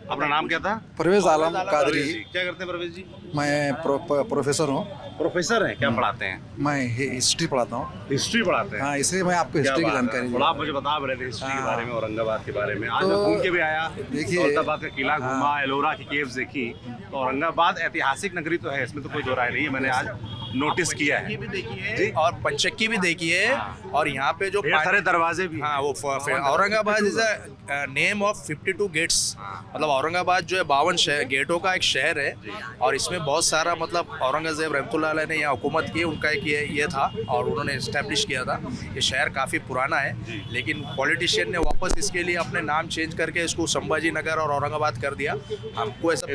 अपना नाम क्या था? परवेज आलम कादरी। क्या करते हैं परवेज जी? मैं प्रोफेसर हूँ। प्रोफेसर हैं? क्या पढ़ाते हैं? मैं हिस्ट्री पढ़ाता हूँ। हिस्ट्री पढ़ाते हैं? हाँ, इसलिए मैं आपको हिस्ट्री की जानकारी दूँ। थोड़ा आप मुझे बता रहे थे हिस्ट्री के बारे में, औरंगाबाद के बारे में। आज तो मैं घूम के भी आया, देखिए, औरंगाबाद का किला घूमा, एलोरा की केव्स देखी। तो औरंगाबाद ऐतिहासिक नगरी तो है, इसमें तो कोई दो राय नहीं है। मैंने आज नोटिस किया है भी देखी है और पंचक्की भी देखी है। और यहाँ पे जो ढेर सारे दरवाजे भी। हाँ, वो Aurangabad is a name of 52 gates. मतलब औरंगाबाद जो है 52 गेटों का एक शहर है। और इसमें बहुत सारा, मतलब औरंगजेब रहमतुल्लाह अलैह ने यहाँ हुकूमत की, उनका एक ये था और उन्होंने इस्टेब्लिश किया था। ये शहर काफ़ी पुराना है, लेकिन पॉलिटिशियन ने वापस इसके लिए अपने नाम चेंज करके इसको संभाजी नगर और औरंगाबाद कर दिया। हमको ऐसा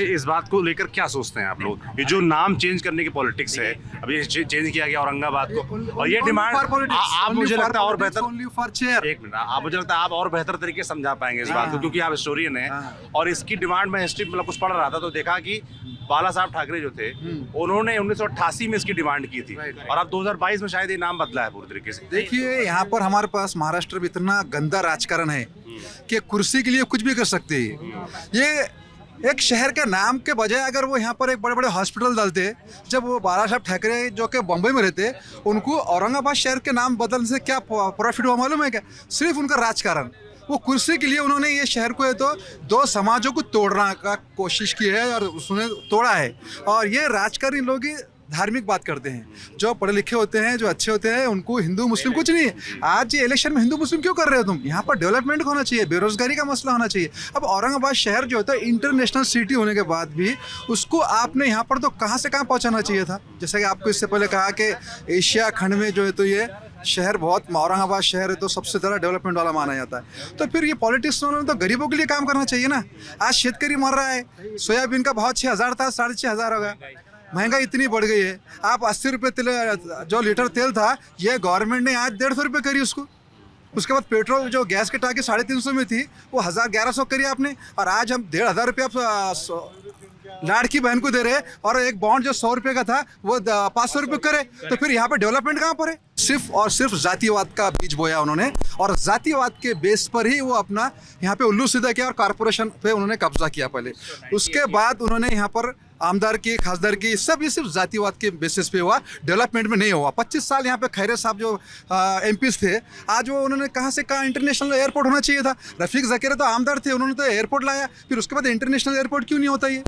इस बात को लेकर क्या सोचते हैं आप लोग? ये जो नाम चेंज करने की पॉलिटिक्स है, अभी चेंज किया गया औरंगाबाद को, और ये डिमांड आप मुझे लगता है और बेहतर, एक मिनट, आप मुझे लगता है आप और बेहतर तरीके से समझा पाएंगे इस बात को, क्योंकि आप हिस्टोरियन हैं। और इसकी डिमांड में हिस्ट्री मतलब कुछ पढ़ रहा था तो देखा कि बाला साहब ठाकरे जो थे उन्होंने 1988 में इसकी डिमांड की थी, और अब 2022 में शायद ये नाम बदला है पूरी तरीके से। देखिए, यहाँ पर हमारे पास महाराष्ट्र में इतना गंदा राजकारण है कि कुर्सी के लिए कुछ भी कर सकते हैं। ये एक शहर के नाम के बजाय अगर वो यहाँ पर एक बड़े बड़े हॉस्पिटल डालते, जब वो बाला साहब ठाकरे जो कि बम्बई में रहते, उनको औरंगाबाद शहर के नाम बदलने से क्या प्रॉफिट हुआ मालूम है क्या? सिर्फ उनका राजकारण। वो कुर्सी के लिए उन्होंने ये शहर को है तो दो समाजों को तोड़ने का कोशिश की है और उसने तोड़ा है। और ये राजकारणी लोग ही धार्मिक बात करते हैं, जो पढ़े लिखे होते हैं, जो अच्छे होते हैं, उनको हिंदू मुस्लिम कुछ नहीं है। आज ये इलेक्शन में हिंदू मुस्लिम क्यों कर रहे हो तुम? यहाँ पर डेवलपमेंट होना चाहिए, बेरोजगारी का मसला होना चाहिए। अब औरंगाबाद शहर जो होता है इंटरनेशनल सिटी होने के बाद भी उसको आपने यहाँ पर तो कहाँ से कहाँ पहुँचाना चाहिए था। जैसे कि आपको इससे पहले कहा कि एशिया खंड में जो है तो ये शहर बहुत, औरंगाबाद शहर है तो सबसे ज़्यादा डेवलपमेंट वाला माना जाता है। तो फिर ये पॉलिटिक्स ने तो गरीबों के लिए काम करना चाहिए ना। आज शेतकरी मर रहा है, सोयाबीन का भाव 6,000 था, 6,500 होगा। महंगाई इतनी बढ़ गई है। आप 80 रुपये तेल, जो लीटर तेल था, ये गवर्नमेंट ने आज 150 रुपये करी उसको। उसके बाद पेट्रोल जो गैस की टाकी 350 में थी वो 1,000-1,100 करी आपने, और आज हम 1,500 रुपये आप लाड़की बहन को दे रहे, और एक बॉन्ड जो 100 रुपये का था वो 500 रुपये करे। तो फिर यहाँ पे डेवलपमेंट कहाँ पर है? सिर्फ और सिर्फ जातिवाद का बीज बोया उन्होंने, और जातिवाद के बेस पर ही वो अपना यहाँ पे उल्लू सीधा किया और कारपोरेशन पे उन्होंने कब्जा किया पहले। उसके बाद उन्होंने यहाँ पर आमदार की, खासदार की, सब ये सिर्फ जातिवाद के बेसिस पे हुआ, डेवलपमेंट में नहीं हुआ। 25 साल यहाँ पे खैरे साहब जो एमपीज थे, आज वो उन्होंने कहाँ से कहाँ इंटरनेशनल एयरपोर्ट होना चाहिए था। रफीक ज़कीर तो आमदार थे, उन्होंने तो एयरपोर्ट लाया, फिर उसके बाद इंटरनेशनल एयरपोर्ट क्यों नहीं होता ये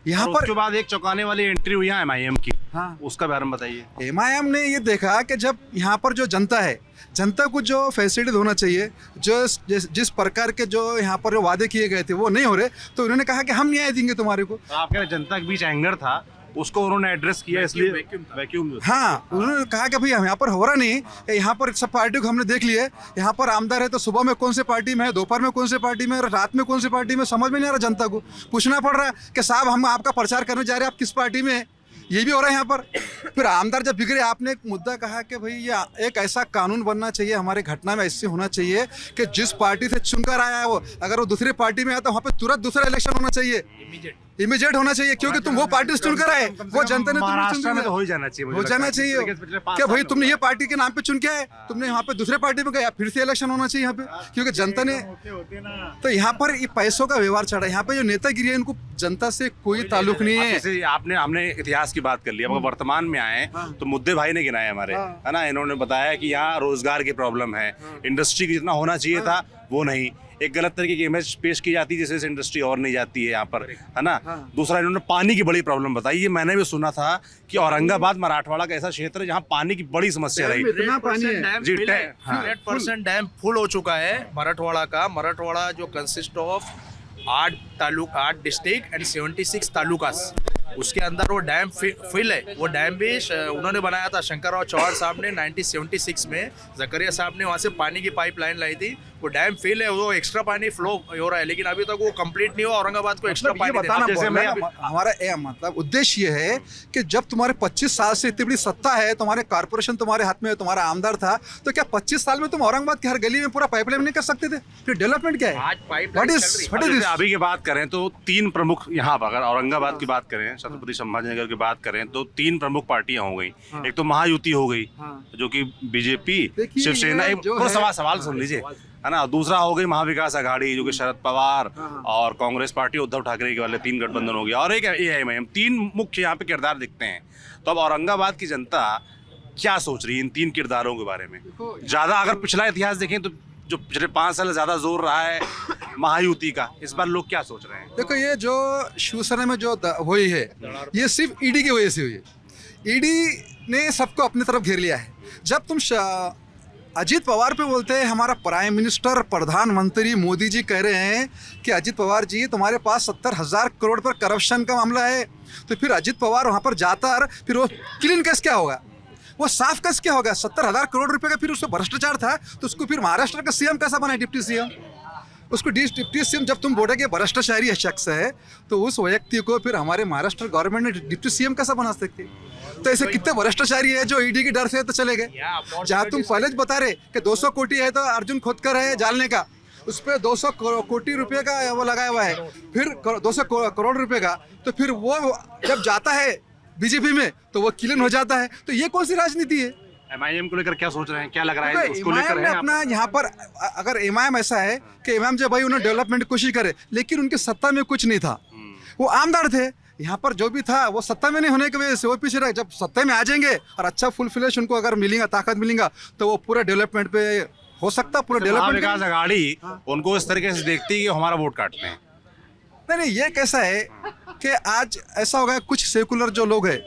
यहाँ पर? उसके बाद एक चौंकाने वाली एंट्री हुई है MIM की। हाँ, उसका बारे में बताइए। MIM ने ये देखा कि जब यहाँ पर जो जनता है, जनता को जो फैसिलिटीज होना चाहिए, जो जिस प्रकार के जो यहाँ पर जो वादे किए गए थे वो नहीं हो रहे, तो उन्होंने कहा कि हम न्याय देंगे तुम्हारे को। आप कह रहे जनता के बीच एंगर था, उसको उन्होंने एड्रेस किया, इसलिए वैक्यूम। हाँ, उन्होंने कहा कि भाई हम यहाँ पर हो रहा नहीं, यहाँ पर सब पार्टी को हमने देख लिए, यहाँ पर आमदार है तो सुबह में कौन से पार्टी में है, दोपहर में कौन से पार्टी में है, रात में कौन से पार्टी में, समझ में नहीं आ रहा। जनता को पूछना पड़ रहा है कि साहब हम आपका प्रचार करने जा रहे हैं, आप किस पार्टी में है, ये भी हो रहा है यहाँ पर। फिर आमदार जब बिगड़े, आपने एक मुद्दा कहा कि भाई ये एक ऐसा कानून बनना चाहिए, हमारे घटना में ऐसे होना चाहिए कि जिस पार्टी से चुनकर आया है वो, अगर वो दूसरी पार्टी में आता है वहाँ पे तुरंत दूसरा इलेक्शन होना चाहिए, इमीडिएट होना चाहिए, क्योंकि तुम वो पार्टी से चुनकर आए, वो जनता ने महाराष्ट्र में तो हो ही जाना चाहिए, हो जाना चाहिए कि भाई तुमने ये पार्टी के नाम पे चुन के आए, तुमने यहाँ पे दूसरे पार्टी में गया, फिर से इलेक्शन होना चाहिए यहाँ पे, क्योंकि जनता ने। तो यहाँ पर ये पैसों का व्यवहार चढ़ा है, यहाँ पे जो नेतागिरी है इनको जनता से कोई ताल्लुक नहीं है। जैसे हमने इतिहास की बात कर ली, अब वर्तमान में आए तो मुद्दे भाई ने गिनाए हमारे, है ना। इन्होंने बताया कि यहाँ रोजगार की प्रॉब्लम है, इंडस्ट्री की जितना होना चाहिए था वो नहीं, एक गलत तरीके की इमेज पेश की जाती है जिससे इंडस्ट्री और नहीं जाती है यहाँ पर, है ना। दूसरा इन्होंने पानी की बड़ी प्रॉब्लम बताई। ये मैंने भी सुना था कि औरंगाबाद मराठवाड़ा का ऐसा क्षेत्र है जहाँ पानी की बड़ी समस्या रही। इतना पानी है जी, 100% डैम फुल हो चुका है मराठवाड़ा का। मराठवाड़ा जो कंसिस्ट ऑफ 8 डिस्ट्रिक्ट एंड 76 तालुकास, उसके अंदर वो डैम फिल है। वो डैम भी उन्होंने बनाया था, शंकरराव चौहान साहब ने 1976 में, जकरिया साहब ने वहाँ से पानी की पाइपलाइन लाई थी। वो डैम फिल है, वो एक्स्ट्रा पानी फ्लो हो रहा है, लेकिन अभी तक वो कंप्लीट नहीं हुआ। औरंगाबाद को एक्स्ट्रा पानी बताना देना। हमारा मतलब उद्देश्य ये है कि जब तुम्हारे 25 साल से इतनी बड़ी सत्ता है, तुम्हारे कारपोरेशन तुम्हारे हाथ में है, तुम्हारा आमदार था, तो क्या 25 साल में तुम औरंगाबाद की हर गली में पूरा पाइपलाइन नहीं कर सकते थे? फिर डेवलपमेंट क्या है? आज पाइपलाइन अभी की बात करें तो 3 प्रमुख, यहाँ अगर औरंगाबाद की बात करें, छत्रपति संभाजीनगर की बात करें तो 3 प्रमुख पार्टियां हो गई। एक तो महायुति हो गई, जो कि बीजेपी, शिवसेना, सवाल सुन लीजिए, है ना। दूसरा हो गई महाविकास आघाड़ी, जो कि शरद पवार और कांग्रेस पार्टी उद्धव ठाकरे के वाले 3 गठबंधन हो गया, और एक AIM। 3 मुख्य यहाँ पे किरदार दिखते हैं। तो अब औरंगाबाद की जनता क्या सोच रही है इन 3 किरदारों के बारे में? ज्यादा अगर पिछला इतिहास देखें तो जो पिछले 5 साल ज्यादा जोर रहा है महायुति का, इस बार लोग क्या सोच रहे हैं? देखो, ये जो शिवसेना में जो हुई है, ये सिर्फ ईडी की वजह से हुई है। ईडी ने सबको अपनी तरफ घेर लिया है। जब तुम अजीत पवार पे बोलते हैं, हमारा प्राइम मिनिस्टर, प्रधानमंत्री मोदी जी कह रहे हैं कि अजीत पवार जी तुम्हारे पास 70,000 करोड़ पर करप्शन का मामला है, तो फिर अजीत पवार वहाँ पर जाता और फिर वो क्लीन केस क्या होगा, वो साफ केस क्या होगा? 70,000 करोड़ रुपए का फिर उसको भ्रष्टाचार था, तो उसको फिर महाराष्ट्र का CM कैसा बना, डिप्टी CM? उसको डिप्टी CM, जब तुम बोले कि भ्रष्टाचारी शख्स है, तो उस व्यक्ति को फिर हमारे महाराष्ट्र गवर्नमेंट ने डिप्टी CM कैसा बना सकते? तो ऐसे कितने भ्रष्टाचारी है जो ईडी के डर से तो चले गए। जहाँ तुम पहले बता रहे कि 200 कोटी है तो अर्जुन खोदकर है जालने का, उस पर 200 कोटी रुपए का वो लगाया हुआ है, फिर 200 करोड़ रुपए का, तो फिर वो जब जाता है बीजेपी में तो वो क्लीन हो जाता है। तो ये कौन सी राजनीति है? MIM को लेकर क्या सोच रहे हैं, क्या लग रहा है उसको लेकर? है अपना यहाँ पर अगर MIM ऐसा है कि MIM जो भाई उन्होंने डेवलपमेंट की कोशिश करे, लेकिन उनकी सत्ता में कुछ नहीं था, वो आमदार थे, यहाँ पर जो भी था वो सत्ता में नहीं होने की वजह से वो पीछे रहे। जब सत्ता में आ जाएंगे और अच्छा फुल फ्लैश उनको अगर मिलेगा, ताकत मिलेगा, तो वो पूरा डेवलपमेंट पे हो सकता है पूरा डेवलपमेंट महाविकास आघाड़ी उनको इस तरीके से देखती है कि हमारा वोट काटते हैं। नहीं नहीं, ये कैसा है कि आज ऐसा हो गया, कुछ सेकुलर जो लोग हैं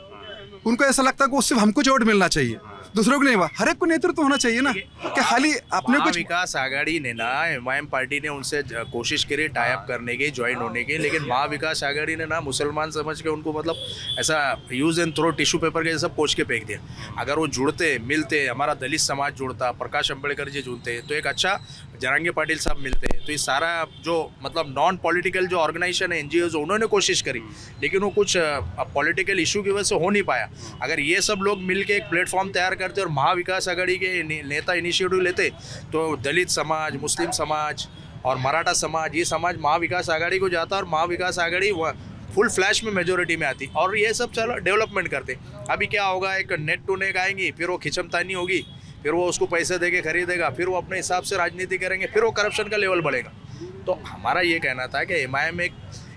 उनको ऐसा लगता है कि वो सिर्फ हमको जो वोट मिलना चाहिए, दूसरों को नहीं हुआ। हर एक को नेतृत्व होना चाहिए ना, कि खाली अपने कुछ। महाविकास आघाड़ी ने ना, एमआईएम पार्टी ने उनसे कोशिश करी टाई अप करने की, ज्वाइन होने की, लेकिन महाविकास आघाड़ी ने ना मुसलमान समझ के उनको मतलब ऐसा use and throw tissue paper के जैसा पोंछ के फेंक दिया। अगर वो जुड़ते मिलते, हमारा दलित समाज जुड़ता, प्रकाश अंबेडकर जी जुड़ते, तो एक अच्छा जरांगे पाटिल साहब मिलते, तो ये सारा जो मतलब नॉन पॉलिटिकल जो ऑर्गेनाइजेशन है, एनजीओ, उन्होंने कोशिश करी, लेकिन वो कुछ पॉलिटिकल इशू की वजह से हो नहीं पाया। अगर ये सब लोग मिलके एक प्लेटफॉर्म तैयार करते और महाविकास आघाड़ी के नेता इनिशिएटिव लेते, तो दलित समाज, मुस्लिम समाज और मराठा समाज, ये समाज महाविकास आघाड़ी को जाता और महाविकास आघाड़ी फुल फ्लैश में मेजोरिटी में आती और ये सब चलो डेवलपमेंट करते। अभी क्या होगा, एक नेट टू नेक आएंगी, फिर वो खिंचमतानी होगी, फिर वो उसको पैसे दे के खरीदेगा, फिर वो अपने हिसाब से राजनीति करेंगे, फिर वो करप्शन का लेवल बढ़ेगा। तो हमारा ये कहना था कि एमआईएम में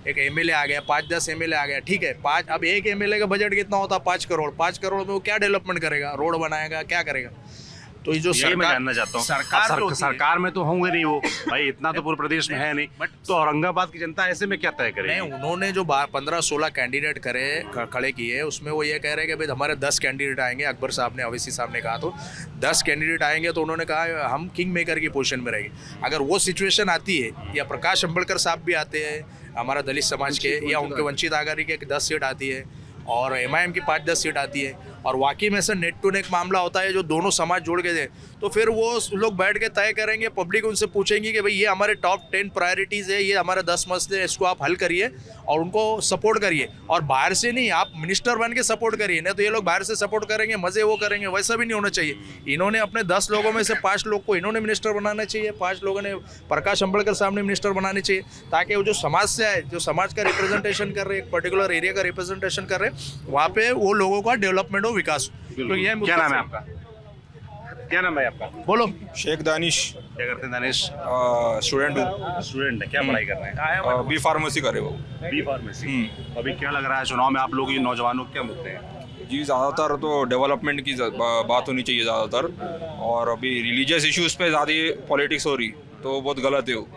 एक एमएलए आ गया, 5-10 एमएलए आ गया, ठीक है, 5, अब एक एमएलए का बजट कितना होता है? 5 करोड़। 5 करोड़ में वो क्या डेवलपमेंट करेगा? रोड बनाएगा, क्या करेगा? तो ये जो यही मैं जानना चाहता हूँ। सरकार में तो होंगे नहीं वो भाई, इतना तो पूरे प्रदेश में है नहीं, बट तो औरंगाबाद की जनता ऐसे में क्या तय करेगी? नहीं, उन्होंने जो 15-16 कैंडिडेट खड़े किए, उसमें वो ये कह रहे हैं कि भाई हमारे 10 कैंडिडेट आएंगे। अकबर साहब ने, अवैसी साहब ने कहा तो 10 कैंडिडेट आएंगे, तो उन्होंने कहा हम किंग मेकर की पोजीशन में रहेंगे। अगर वो सिचुएशन आती है, या प्रकाश अंबेडकर साहब भी आते हैं हमारा दलित समाज के, या उनके वंचित आघाड़ी के 10 सीट आती है और एमआईएम की 5-10 सीट आती है, और वाकई में से नेट टू नेक मामला होता है जो दोनों समाज जोड़ के दे, तो फिर वो लोग बैठ के तय करेंगे। पब्लिक उनसे पूछेंगी कि भाई ये हमारे टॉप 10 प्रायोरिटीज़ है, ये हमारे 10 मसले हैं, इसको आप हल करिए और उनको सपोर्ट करिए। और बाहर से नहीं, आप मिनिस्टर बन के सपोर्ट करिए, नहीं तो ये लोग बाहर से सपोर्ट करेंगे, मज़े वो करेंगे, वैसा भी नहीं होना चाहिए। इन्होंने अपने 10 लोगों में से 5 लोग को इन्होंने मिनिस्टर बनाना चाहिए, 5 लोगों ने प्रकाश अंबेडकर साहब ने मिनिस्टर बनाने चाहिए, ताकि वो जो समाज से आए, जो समाज का रिप्रेजेंटेशन कर रहे, एक पर्टिकुलर एरिया का रिप्रेजेंटेशन कर रहे, वहाँ पे वो लोगों का डेवलपमेंट हो, विकास हो। तो ये क्या नाम है आपका? क्या नाम है आपका? बोलो। शेख दानिश, क्या करते हैं दानिश? स्टूडेंट हूँ, स्टूडेंट है, क्या पढ़ाई कर रहे हैं? बी फार्मेसी करे वो। B pharmacy. अभी क्या लग रहा है चुनाव में आप लोग, ये नौजवानों के क्या मुद्दे हैं? जी ज़्यादातर तो डेवलपमेंट की बात होनी चाहिए ज़्यादातर, और अभी रिलीजियस इश्यूज़ पे ज़्यादा पॉलिटिक्स हो रही तो बहुत गलत है वो।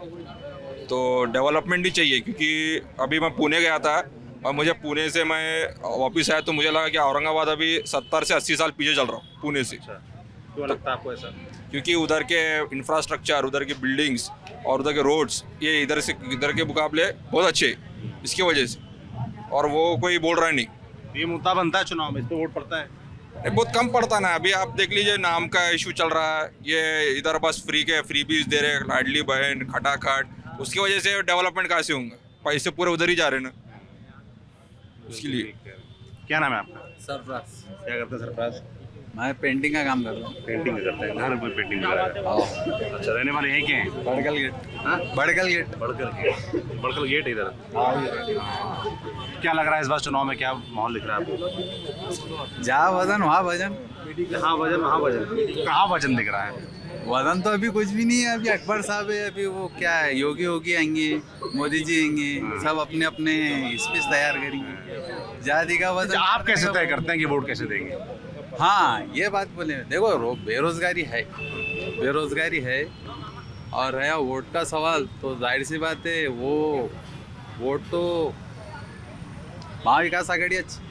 तो डेवलपमेंट ही चाहिए, क्योंकि अभी मैं पुणे गया था और मुझे पुणे से मैं वापस आया तो मुझे लगा कि औरंगाबाद अभी 70 से 80 साल पीछे चल रहा हूँ पुणे से। क्यों लगता है आपको ऐसा? क्योंकि उधर के इंफ्रास्ट्रक्चर, उधर की बिल्डिंग्स और उधर के रोड्स, ये इधर के मुकाबले बहुत अच्छे, इसकी वजह से। और वो कोई बोल रहा नहीं। ये मुद्दा बनता है चुनाव में, इस पर वोट पड़ता है? बहुत कम पड़ता ना। अभी आप देख लीजिए, नाम का इशू चल रहा है, ये इधर बस फ्री बीज दे रहे, लाडली बहन, खटाखट, उसकी वजह से डेवलपमेंट कहाँ से होंगे? पैसे पूरे उधर ही जा रहे हैं ना, उसके लिए। क्या नाम है आपका? सरफराज। क्या करते हैं सरफराज? मैं पेंटिंग का काम कर रहा हूँ। पेंटिंग करते हैं, घर में पेंटिंग कर रहा है। अच्छा, रहने वाले यहीं के हैं? बड़कल गेट। हाँ? बड़कल गेट। बड़कल गेट इधर। क्या लग रहा है इस बार चुनाव में, क्या माहौल दिख रहा है आपको? जहाँ वजन वहाँ भजन। जहाँ वजन वहाँ वजन। कहाँ वजन दिख रहा है? वजन तो अभी कुछ भी नहीं है। अभी अकबर साहब है, अभी वो क्या है, योगी आएंगे, मोदी जी आएंगे, सब अपने अपने स्पीच तैयार करेंगे। जाति का वजन आप कैसे तय करते हैं कि वोट कैसे देंगे? हाँ, ये बात बोले। देखो, बेरोजगारी है और रहा वोट का सवाल, तो जाहिर सी बात है वो वोट तो महाविकास आघाड़ी अच्छी।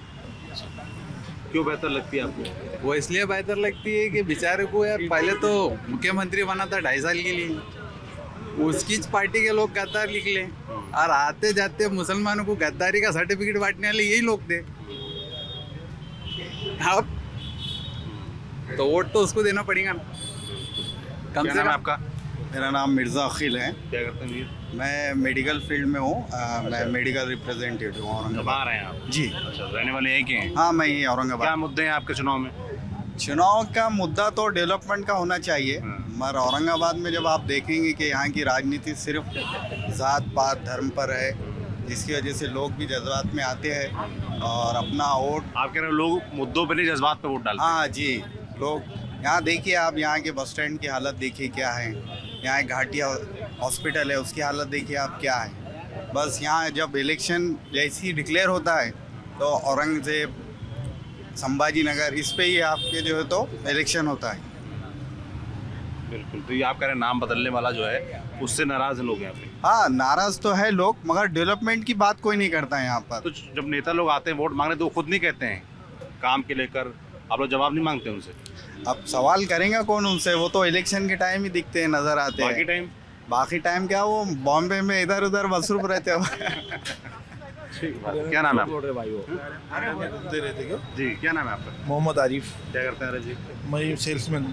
क्यों बेहतर लगती है आपको? वो इसलिए बेहतर लगती है कि बेचारे को यार, पहले तो मुख्यमंत्री बना था 2.5 साल के लिए, उसकी पार्टी के लोग गद्दार निकले और आते जाते मुसलमानों को गद्दारी का सर्टिफिकेट बांटने वाले यही लोग थे। अब तो वोट तो उसको देना पड़ेगा ना, कम से कम। आपका? मेरा नाम मिर्ज़ा अखिल है। क्या करते हैं? मैं मेडिकल फील्ड में हूँ। मैं मेडिकल रिप्रेजेंटेटिव हूँ औरंगाबाद। बाहर हैं आप? जी। अच्छा, रहने वाले यहीं के हैं? हाँ, मैं ही औरंगाबाद। क्या मुद्दे हैं आपके चुनाव में? चुनाव का मुद्दा तो डेवलपमेंट का होना चाहिए, मगर औरंगाबाद में जब आप देखेंगे कि यहाँ की राजनीति सिर्फ ज़ात पात धर्म पर है, जिसकी वजह से लोग भी जज्बात में आते हैं और अपना वोट। आप कह रहे हो लोग मुद्दों पे नहीं, जज्बात पे वोट डालते हैं? हाँ जी, लोग यहाँ देखिए, आप यहाँ के बस स्टैंड की हालत देखिए क्या है, यहाँ एक घाटिया हॉस्पिटल है उसकी हालत देखिए आप क्या है। बस यहाँ जब इलेक्शन जैसे ही डिक्लेयर होता है तो औरंगजेब, संभाजी नगर, इस पे ही आपके जो है तो इलेक्शन होता है। बिल्कुल। तो ये आप कह रहे हैं नाम बदलने वाला जो है उससे नाराज लोग यहाँ पे। हाँ, नाराज तो है लोग, मगर डेवलपमेंट की बात कोई नहीं करता है यहाँ पर। तो जब नेता लोग आते हैं वोट मांगने तो वो खुद नहीं कहते हैं काम के लेकर, आप लोग जवाब नहीं मांगते उनसे? अब सवाल करेंगे कौन उनसे, वो तो इलेक्शन के टाइम ही दिखते हैं, नजर आते बाकी हैं। टाइम बाकी टाइम क्या, वो बॉम्बे में इधर उधर मसरूफ रहते हो। क्या नाम है आपका? भाई वो जी, क्या नाम है आपका? मोहम्मद आरिफ। क्या करते हैं अरे जी? मैं सेल्समैन,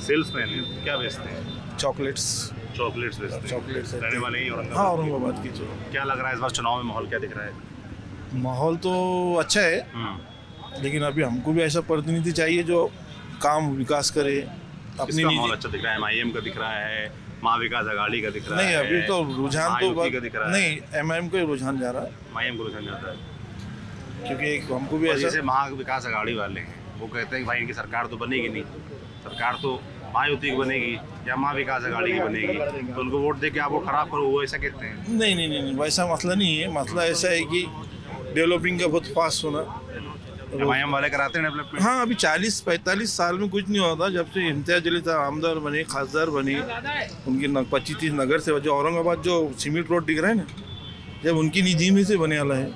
सेल्समैन। क्या बेचते हैं? चॉकलेट्स। चॉकलेट्स बेचते हैं। चॉकलेट्स रहने वाले ही औरंगाबाद? हाँ, औरंगाबाद की जो क्या लग रहा है इस बार चुनाव में माहौल क्या दिख रहा है? माहौल तो अच्छा है, लेकिन अभी हमको भी ऐसा प्रतिनिधि चाहिए जो काम विकास करे अपनी किसका माहौल निजी। अच्छा दिख रहा है? एमआईएम का दिख रहा है, महाविकास अघाड़ी का दिख रहा है? नहीं, अभी तो रुझान तो महायुति का दिख रहा है? नहीं, एमआईएम का ही रुझान जा रहा है, एमआईएम को रुझान जाता है क्योंकि एक हमको भी और ऐसा। जैसे महाविकास अघाड़ी वाले हैं वो कहते हैं कि भाई इनकी सरकार तो बनेगी नहीं, सरकार तो महायुति की बनेगी या महाविकास अघाड़ी की बनेगी, तो उनको वोट दे के आप वो खराब करो, वो ऐसा कहते हैं। नहीं नहीं नहीं, वैसा मसला नहीं है। मसला ऐसा है कि डेवलपिंग का बहुत फास्ट होना। एमआईएम वाले कराते हैं डेवलपमेंट। हाँ, अभी 40-45 साल में कुछ नहीं होता। जब से इम्तियाज अली साहब आमदार बने, खासदार बने, उनके 25-30 नगर से जो औरंगाबाद जो सीमेंट रोड दिख रहा है ना, जब उनकी निधि में से बने वाला है।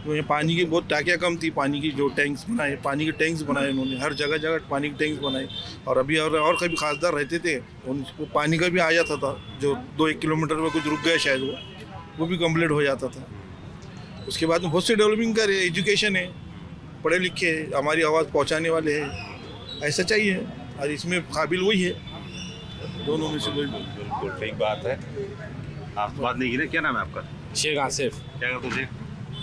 तो ये पानी की बहुत टाकियाँ कम थी, पानी की जो टैंक्स बनाए, पानी के टैंक्स बनाए उन्होंने, हर जगह जगह पानी के टैंक्स बनाए। और अभी और कभी खासदार रहते थे, उनको पानी का भी आ जाता था, जो 2-1 किलोमीटर में कुछ रुक गया शायद वो भी कंप्लीट हो जाता था। उसके बाद में बहुत से डेवलपिंग करे, एजुकेशन है, पढ़े लिखे हमारी आवाज़ पहुंचाने वाले हैं, ऐसा चाहिए। और इसमें काबिल वही है, दोनों में से कोई। बिल्कुल ठीक बात है। आप बात नहीं की ना, क्या नाम है आपका? शेख आसिफ। क्या करते थे?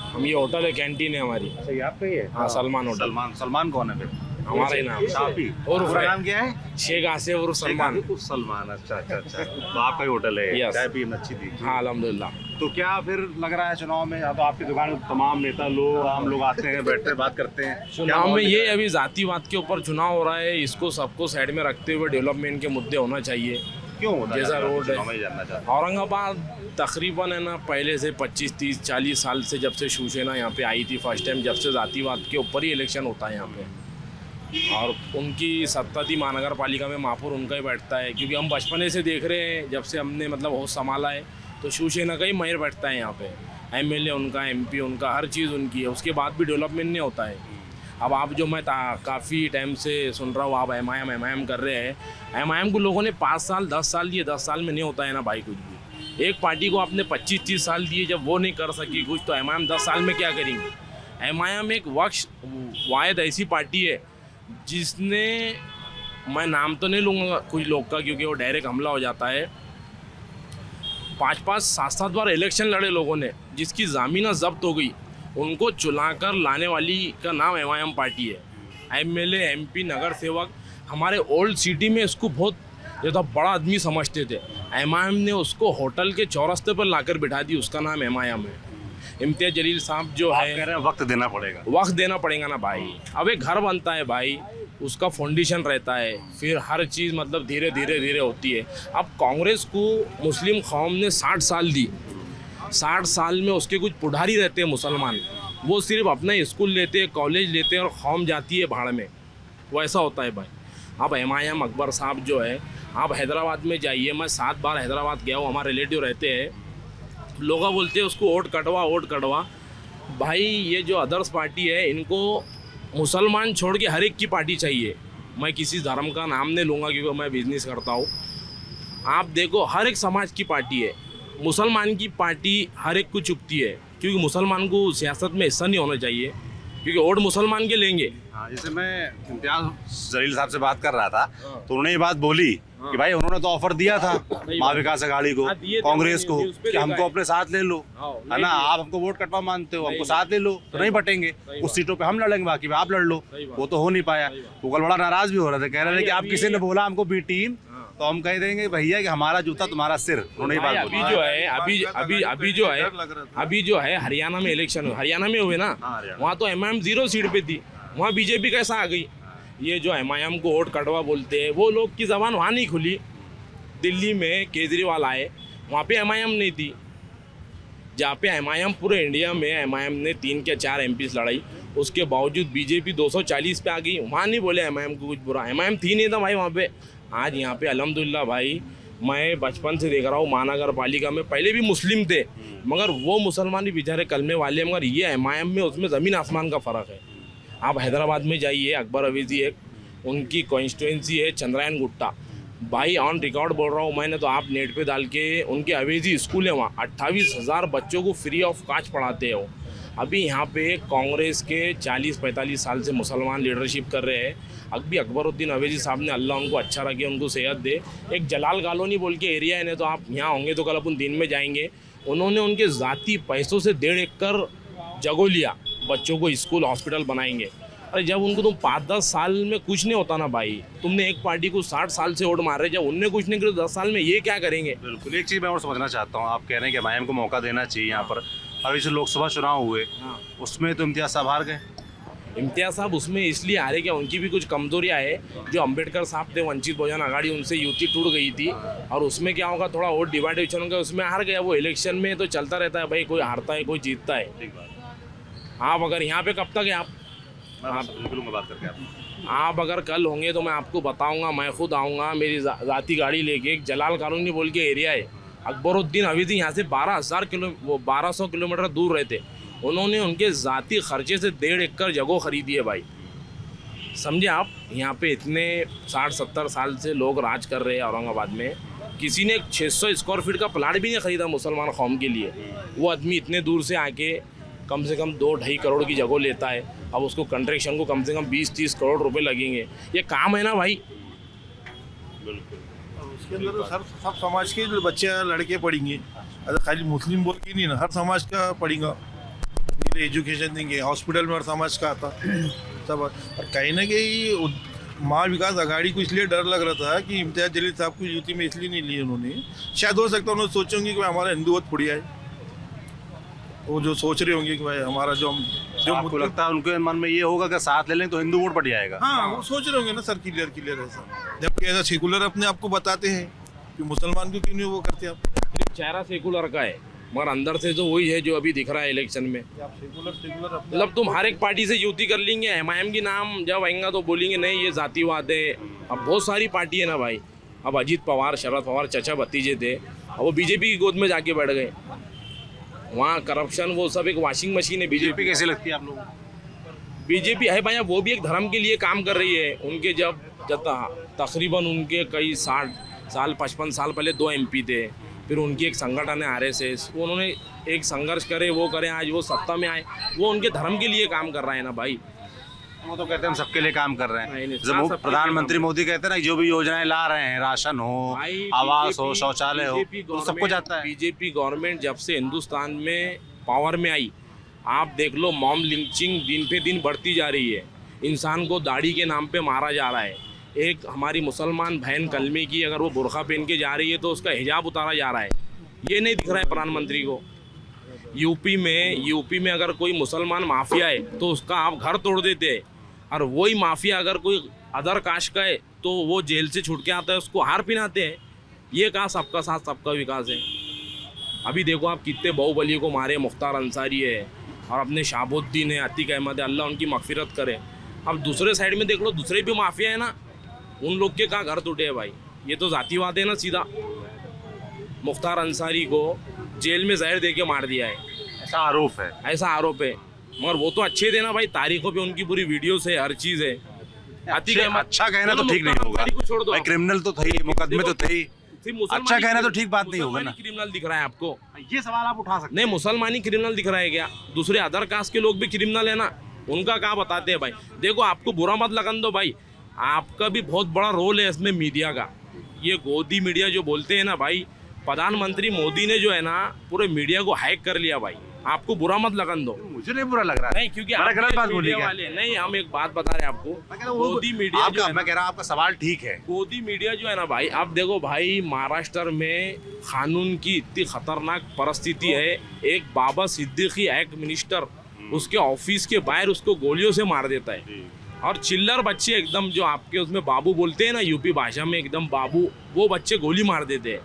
हम ये होटल है, कैंटीन है हमारी। अच्छा, ये आपका ही है? हाँ, सलमान होटल। सलमान कौन है फिर? हमारा ही नाम। शाफी। और पूरा नाम क्या है? शेख आसिफ और सलमान। सलमान। अच्छा अच्छा अच्छा। तो आपका ही होटल है? Yes. चाय पी अच्छी थी? हाँ, अल्हम्दुलिल्लाह। तो क्या फिर लग रहा है चुनाव में, या तो आपकी दुकान में तमाम नेता लोग, आम लोग आते हैं, बैठते हैं, बात करते हैं, चुनाव में ये अभी जातिवाद के ऊपर चुनाव हो रहा है, इसको सबको साइड में रखते हुए डेवलपमेंट के मुद्दे होना चाहिए। क्यों होता है? जैसा रोड है, मैं जानना चाहता हूं। औरंगाबाद तकरीबन है ना, पहले से 25-30-40 साल से जब से शिवसेना यहाँ पे आई थी फर्स्ट टाइम, जब से जातिवाद के ऊपर ही इलेक्शन होता है यहाँ पे। और उनकी सत्ता थी महानगर पालिका में, महापौर उनका ही बैठता है, क्योंकि हम बचपने से देख रहे हैं, जब से हमने मतलब होश संभाला है, तो शिवसेना का ही मेयर बैठता है यहाँ पे। एमएलए उनका, एमपी उनका, हर चीज़ उनकी है। उसके बाद भी डेवलपमेंट नहीं होता है। अब आप जो मैं काफ़ी टाइम से सुन रहा हूँ, आप एमआईएम कर रहे हैं। एमआईएम को लोगों ने 5 साल 10 साल दिए, 10 साल में नहीं होता है ना भाई कुछ भी। एक पार्टी को आपने 25-30 साल दिए, जब वो नहीं कर सकी कुछ, तो एमआईएम 10 साल में क्या करेंगे? एमआईएम एक वक्ष वाहिद ऐसी पार्टी है जिसने, मैं नाम तो नहीं लूँगा कुछ लोग का क्योंकि वो डायरेक्ट हमला हो जाता है, 5-5 7-7 बार इलेक्शन लड़े लोगों ने, जिसकी ज़मीनें जब्त हो गई, उनको चुलाकर लाने वाली का नाम एमआईएम पार्टी है। एमएलए, एमपी, नगर सेवक, हमारे ओल्ड सिटी में इसको बहुत ज़्यादा बड़ा आदमी समझते थे। एमआईएम ने उसको होटल के चौरस्ते पर लाकर बिठा दी, उसका नाम एमआईएम है। इम्तियाज जलील साहब जो आप है, कह रहे हैं वक्त देना पड़ेगा। वक्त देना पड़ेगा ना भाई। अब एक घर बनता है भाई, उसका फाउंडेशन रहता है, फिर हर चीज़ मतलब धीरे धीरे धीरे होती है। अब कांग्रेस को मुस्लिम कौम ने 60 साल दी, 60 साल में उसके कुछ पुढ़ारी रहते हैं मुसलमान, वो सिर्फ अपना स्कूल लेते हैं, कॉलेज लेते हैं और कौम जाती है भाड़ में। वो ऐसा होता है भाई। अब एमआईएम अकबर साहब जो है, आप हैदराबाद में जाइए, मैं 7 बार हैदराबाद गया हूँ, हमारे रिलेटिव रहते हैं, लोग बोलते हैं उसको वोट कटवा। भाई ये जो अदर्स पार्टी है, इनको मुसलमान छोड़ के हर एक की पार्टी चाहिए। मैं किसी धर्म का नाम नहीं लूँगा क्योंकि मैं बिजनेस करता हूँ। आप देखो, हर एक समाज की पार्टी है, मुसलमान की पार्टी हर एक को चुपती है, क्योंकि मुसलमान को सियासत में हिस्सा नहीं होना चाहिए, क्योंकि वोट मुसलमान के लेंगे। हाँ, जैसे मैं इम्तियाज जलील साहब से बात कर रहा था, तो उन्होंने ये बात बोली कि भाई उन्होंने तो ऑफर दिया था महाविकास अघाड़ी को, कांग्रेस को, कि हमको अपने साथ ले लो, है ना, आप हमको वोट कटवा मानते हो, हमको साथ ले लो, तो नहीं बटेंगे, उस सीटों पे हम लड़ेंगे, बाकी पे आप लड़ लो। वो तो हो नहीं पाया। वो कल बड़ा नाराज भी हो रहे थे, कह रहे थे कि आप किसी ने बोला हमको बी टीम, तो हम कह देंगे भैया कि हमारा जूता तुम्हारा सिर। उन्होंने ये बात बोली। अभी जो है हरियाणा में इलेक्शन, हरियाणा में हुए ना, वहाँ तो एमआईएम 0 सीट पे थी, वहाँ बीजेपी कैसा आ गई? ये जो एमआईएम को वोट कटवा बोलते हैं, वो लोग की ज़बान वहाँ नहीं खुली। दिल्ली में केजरीवाल आए, वहाँ पे एमआईएम नहीं थी। जहाँ पे एमआईएम, पूरे इंडिया में एमआईएम ने 3 या 4 एमपीज लड़ाई, उसके बावजूद बीजेपी 240 पे आ गई, वहाँ नहीं बोले एमआईएम को कुछ बुरा। एमआईएम थी नहीं था भाई वहाँ पे, आज यहाँ पे अल्हम्दुलिल्लाह भाई, मैं बचपन से देख रहा हूँ महानगर पालिका में पहले भी मुस्लिम थे, मगर वो मुसलमान भी बेचारे कलमे वाले हैं, मगर ये MIM में उसमें ज़मीन आसमान का फ़र्क है। आप हैदराबाद में जाइए, अकबर अवेजी एक उनकी कॉन्स्टिट्यूंसी है चंद्रायन गुट्टा भाई, ऑन रिकॉर्ड बोल रहा हूँ मैंने, तो आप नेट पे डाल के उनके अवेजी स्कूल है वहाँ, 28,000 बच्चों को फ्री ऑफ कास्ट पढ़ाते हैं वो। अभी यहाँ पे कांग्रेस के 40-45 साल से मुसलमान लीडरशिप कर रहे हैं। अभी अकबरुद्दीन अवेजी साहब ने, अल्लाह उनको अच्छा रखे, उनको सेहत दे, एक जलाल कॉलोनी बोल के एरिया है ना, तो आप यहाँ होंगे तो कल अपन दिन में जाएंगे, उन्होंने उनके ज़ाती पैसों से 1.5 एकड़ जगह लिया, बच्चों को स्कूल हॉस्पिटल बनाएंगे। अरे जब उनको तुम 5-10 साल में कुछ नहीं होता ना भाई, तुमने एक पार्टी को 60 साल से वोट मार रहे, जब उनने कुछ नहीं किया 10 साल में ये क्या करेंगे। बिल्कुल, एक चीज़ मैं और समझना चाहता हूँ, आप कह रहे हैं कि MIM को मौका देना चाहिए यहाँ पर। अभी जो लोकसभा चुनाव हुए उसमें तो इम्तियाज़ साहब हार गए। इम्तियाज़ साहब उसमें इसलिए हारे क्या, उनकी भी कुछ कमजोरियाँ है। जो अंबेडकर साहब थे वंचित बहुजन आघाड़ी, उनसे युति टूट गई थी, और उसमें क्या होगा, थोड़ा वोट डिवाइडेशन होगा, उसमें हार गया। वो इलेक्शन में तो चलता रहता है भाई, कोई हारता है कोई जीतता है। आप अगर यहाँ पे कब तक है, आप अगर कल होंगे तो मैं आपको बताऊंगा, मैं खुद आऊँगा, मेरी ज़ाती गाड़ी लेके। एक जलाल कॉलोनी बोल के एरिया है, अकबरुद्दीन अवेजी यहाँ से 1200 किलोमीटर दूर रहते, उन्होंने उनके ज़ाती खर्चे से 1.5 एकड़ जगह खरीदी है भाई। समझे आप, यहाँ पे इतने 60-70 साल से लोग राज कर रहे हैं औरंगाबाद में, किसी ने 600 स्क्वायर फीट का प्लाट भी नहीं खरीदा मुसलमान कौम के लिए। वो आदमी इतने दूर से आके कम से कम 2-2.5 करोड़ की जगह लेता है, अब उसको कंस्ट्रक्शन को कम से कम 20-30 करोड़ रुपए लगेंगे। ये काम है ना भाई। बिल्कुल, उसके अंदर सब समाज के बच्चे लड़के पढ़ेंगे, खाली मुस्लिम बोल के नहीं ना, हर समाज का पढ़ेगा, एजुकेशन देंगे, हॉस्पिटल में हर समाज का आता सब। और कहीं ना कहीं महा विकास आघाड़ी को इसलिए डर लग रहा था कि इम्तियाज जलील साहब को यूती में इसलिए नहीं लिए उन्होंने, शायद हो सकता है उन्होंने सोचेंगे कि हमारा हिंदू वोट फुड़िया है, वो जो सोच रहे होंगे कि भाई हमारा जो आपको लगता है उनके मन में ये होगा कि साथ ले लें तो हिंदू वोट बढ़ जाएगा। हाँ, वो सोच रहे होंगे ना सर, क्लियर ऐसा, जबकि ऐसा सेकुलर अपने आप को बताते हैं कि मुसलमान को क्यों नहीं वो करते आप। चेहरा सेकुलर का है, मगर अंदर से तो वही है जो अभी दिख रहा है इलेक्शन में। सेकुलर मतलब तुम हर एक पार्टी से युति कर लेंगे, MIM की नाम जब आएगा तो बोलेंगे नहीं ये जातिवाद है। अब बहुत सारी पार्टी है ना भाई, अब अजीत पवार, शरद पवार चचा भतीजे थे, अब वो BJP की गोद में जाके बैठ गए। वहाँ करप्शन वो सब एक वॉशिंग मशीन है। BJP कैसी लगती है आप लोगों को? BJP है भाई, वो भी एक धर्म के लिए काम कर रही है। उनके जब तकरीबन उनके कई 60 साल 55 साल पहले 2 MP थे, फिर उनकी एक संगठन है RSS, उन्होंने एक संघर्ष करे, वो करें, आज वो सत्ता में आए, वो उनके धर्म के लिए काम कर रहा है ना भाई। वो तो कहते हैं हम सबके लिए काम कर रहे हैं। नहीं, जब सबके प्रधानमंत्री मोदी कहते हैं ना जो भी योजनाएं ला रहे हैं, राशन हो, आवास हो, शौचालय हो, तो सबको जाता है। BJP गवर्नमेंट जब से हिंदुस्तान में पावर में आई, आप देख लो, मॉम लिंचिंग दिन पे दिन बढ़ती जा रही है, इंसान को दाढ़ी के नाम पे मारा जा रहा है। एक हमारी मुसलमान बहन कलमे की अगर वो बुर्का पहन के जा रही है तो उसका हिजाब उतारा जा रहा है, ये नहीं दिख रहा है प्रधानमंत्री को। यूपी में अगर कोई मुसलमान माफिया है तो उसका आप घर तोड़ देते हैं, और वही माफिया अगर कोई अदर कास्ट का है तो वो जेल से छूट के आता है, उसको हार पिनाते हैं। ये कहाँ सबका साथ सबका विकास है। अभी देखो आप कितने बाहुबली को मारे, मुख्तार अंसारी है और अपने शाहबुद्दीन है, अतीक अहमद है, अल्लाह उनकी मगफिरत करे। अब दूसरे साइड में देख लो, दूसरे भी माफिया है ना, उन लोग के कहाँ घर टूटे हैं भाई। ये तो जातिवाद है ना सीधा। मुख्तार अंसारी को जेल में जहर दे के मार दिया है, ऐसा आरोप है। ऐसा आरोप है, मगर वो तो अच्छे थे ना भाई, तारीखों पे उनकी पूरी वीडियोस है, हर चीज़ है। अच्छा कहना तो ठीक नहीं होगा भाई, क्रिमिनल तो थे ही, मुकदमे तो थे ही, अच्छा कहना तो ठीक बात नहीं होगा ना। क्रिमिनल दिख रहा है आपको, ये सवाल आप उठा सकते नहीं मुसलमानी क्रिमिनल दिख रहा है क्या? दूसरे अदर कास्ट के लोग भी क्रिमिनल है ना, उनका क्या बताते हैं भाई। देखो आपको बुरा मत लगन दो भाई, आपका भी बहुत बड़ा रोल है इसमें मीडिया का। ये गोदी मीडिया जो बोलते हैं ना भाई, प्रधानमंत्री मोदी ने जो है ना पूरे मीडिया को हैक कर लिया भाई। आपको बुरा मत लगन दो। मुझे नहीं बुरा लग रहा है, नहीं क्योंकि आप गलत बात बोली क्या? नहीं, हम एक बात बता रहे हैं आपको, गोदी मीडिया जो है, मैं कह रहा हूँ आपका सवाल ठीक है। गोदी मीडिया जो है ना भाई, आप देखो भाई, महाराष्ट्र में कानून की इतनी खतरनाक परिस्थिति है, एक बाबा सिद्दीकी एक मिनिस्टर उसके ऑफिस के बाहर उसको गोलियों से मार देता है, और चिल्लर बच्चे एकदम जो आपके उसमें बाबू बोलते हैं ना यूपी भाषा में, एकदम बाबू, वो बच्चे गोली मार देते हैं,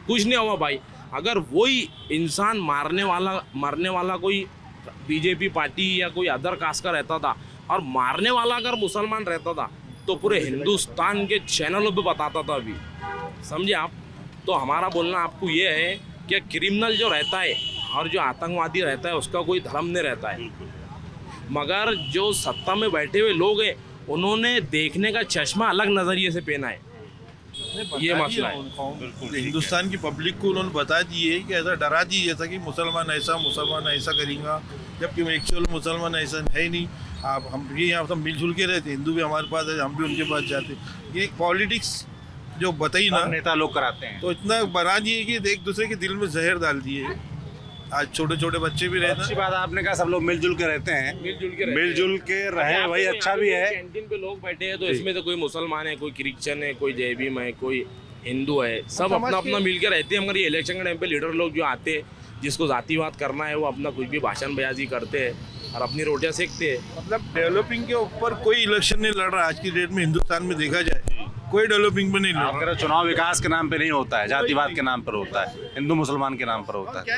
कुछ नहीं हुआ भाई। अगर वही इंसान मरने वाला कोई बीजेपी पार्टी या कोई अदर कास्ट का रहता था और मारने वाला अगर मुसलमान रहता था तो पूरे हिंदुस्तान के चैनलों पे बताता था अभी, समझे आप। तो हमारा बोलना आपको ये है कि क्रिमिनल जो रहता है और जो आतंकवादी रहता है उसका कोई धर्म नहीं रहता है, मगर जो सत्ता में बैठे हुए लोग हैं उन्होंने देखने का चश्मा अलग नज़रिए से पहना है, ये मसला है। हिंदुस्तान की पब्लिक को उन्होंने बता दिए कि ऐसा डरा दिए जैसा कि मुसलमान ऐसा करेगा, जबकि एक्चुअल मुसलमान ऐसा है नहीं। आप हम भी यहाँ सब मिलजुल के रहते, हिंदू भी हमारे पास है, हम भी उनके पास जाते। ये पॉलिटिक्स जो बताई ना नेता लोग कराते हैं, तो इतना बना दिए कि एक दूसरे के दिल में जहर डाल दिए। आज छोटे छोटे बच्चे भी रहते अच्छी बात आपने कहा, सब लोग मिलजुल के रहते हैं, मिलजुल के रहे वही अच्छा भी है। कैंटीन पे लोग बैठे हैं तो इसमें तो कोई मुसलमान है, कोई क्रिश्चियन है, कोई जय भीम है, कोई हिंदू है, सब अपना अपना मिल के रहते हैं। मगर ये इलेक्शन के टाइम पे लीडर लोग जो आते हैं, जिसको जातिवाद करना है, वो अपना कुछ भी भाषण बयाजी करते हैं और अपनी रोटियां सेकते हैं। मतलब डेवलपिंग के ऊपर कोई इलेक्शन नहीं लड़ रहा आज की डेट में। हिंदुस्तान में देखा जाए कोई डेवलपिंग पे नहीं लड़ रहा। अगर चुनाव विकास के नाम पे नहीं होता है, जातिवाद के नाम पर होता है, हिंदू मुसलमान के नाम पर होता है।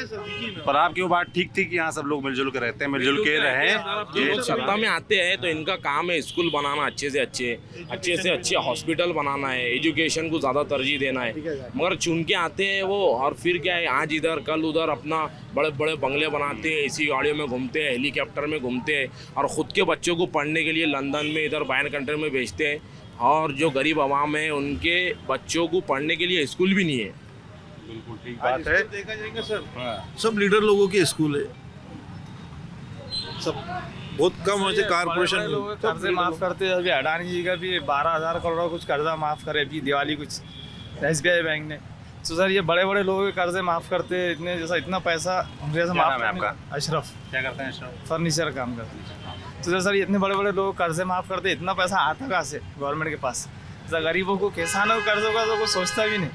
पर आपकी वो बात ठीक थी कि यहाँ सब लोग मिलजुल के रहते हैं, मिलजुल के रहें। ये सत्ता में आते हैं तो इनका काम है स्कूल बनाना, अच्छे से अच्छे हॉस्पिटल बनाना है, एजुकेशन को ज़्यादा तरजीह देना है। मगर चुन के आते हैं वो, और फिर क्या है, आज इधर कल उधर अपना बड़े बड़े बंगले बनाते हैं, एसी गाड़ियों में घूमते हैं, हेलीकॉप्टर में घूमते हैं, और ख़ुद के बच्चों को पढ़ने के लिए लंदन में इधर बाहर कंट्री में भेजते हैं। और जो गरीब आवाम है उनके बच्चों को पढ़ने के लिए स्कूल भी नहीं है। बिल्कुल ठीक बात है। देखा जाएगा सर, सब लीडर लोगों के स्कूल है, सब बहुत कम ऐसे कारपोरेशन कर्जे माफ करते हैं। अभी अडानी जी का भी 12,000 करोड़ कुछ कर्जा माफ करे अभी दिवाली कुछ SBI बैंक ने। तो सर ये बड़े बड़े लोगों के कर्जे माफ करते हैं, इतने जैसा इतना पैसा जैसा माफ है आपका। अशरफ क्या करते हैं अशरफ? फर्नीचर काम करते हैं। तो सर इतने बड़े बड़े लोग कर्जे माफ करते, इतना पैसा आता कहाँ से गवर्नमेंट के पास? जैसा गरीबों को किसानों को कर्जों का तो कोई सोचता भी नहीं।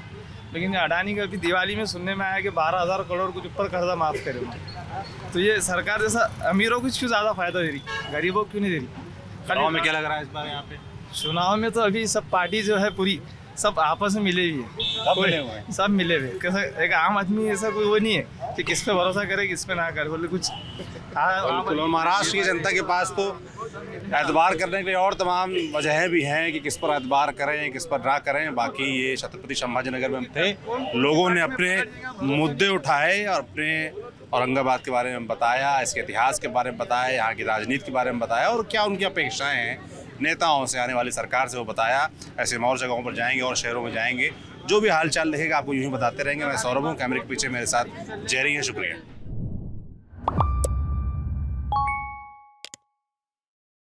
लेकिन अडानी का भी दिवाली में सुनने में आया कि 12,000 करोड़ कुछ ऊपर कर्जा माफ करे उन्होंने। तो ये सरकार जैसा अमीरों को क्यों ज़्यादा फायदा दे रही, गरीबों को क्यों नहीं दे रही? चुनाव में क्या लग रहा है इस बार यहाँ पे? चुनाव में तो अभी सब पार्टी जो है पूरी सब आपस में मिले हुए हैं, सब मिले हुए। कैसा एक आम आदमी ऐसा कोई वो नहीं है कि किस पे भरोसा करे किस पे ना करे, बोले कुछ। महाराष्ट्र की जनता के पास तो एतबार करने के लिए और तमाम वजहें भी हैं कि किस पर एतबार करें किस पर ना करें। बाकी ये छत्रपति संभाजीनगर में थे, लोगों ने अपने मुद्दे उठाए और अपने औरंगाबाद के बारे में बताया, इसके इतिहास के बारे में बताया, यहाँ की राजनीति के बारे में बताया और क्या उनकी अपेक्षाएं हैं नेताओं से, आने वाली सरकार से, वो बताया। ऐसे और जगहों पर जाएंगे और शहरों में जाएंगे, जो भी हाल चाल रहेगा आपको यूँ ही बताते रहेंगे। मैं सौरभ हूँ, कैमरे के पीछे मेरे साथ जेरी है। शुक्रिया।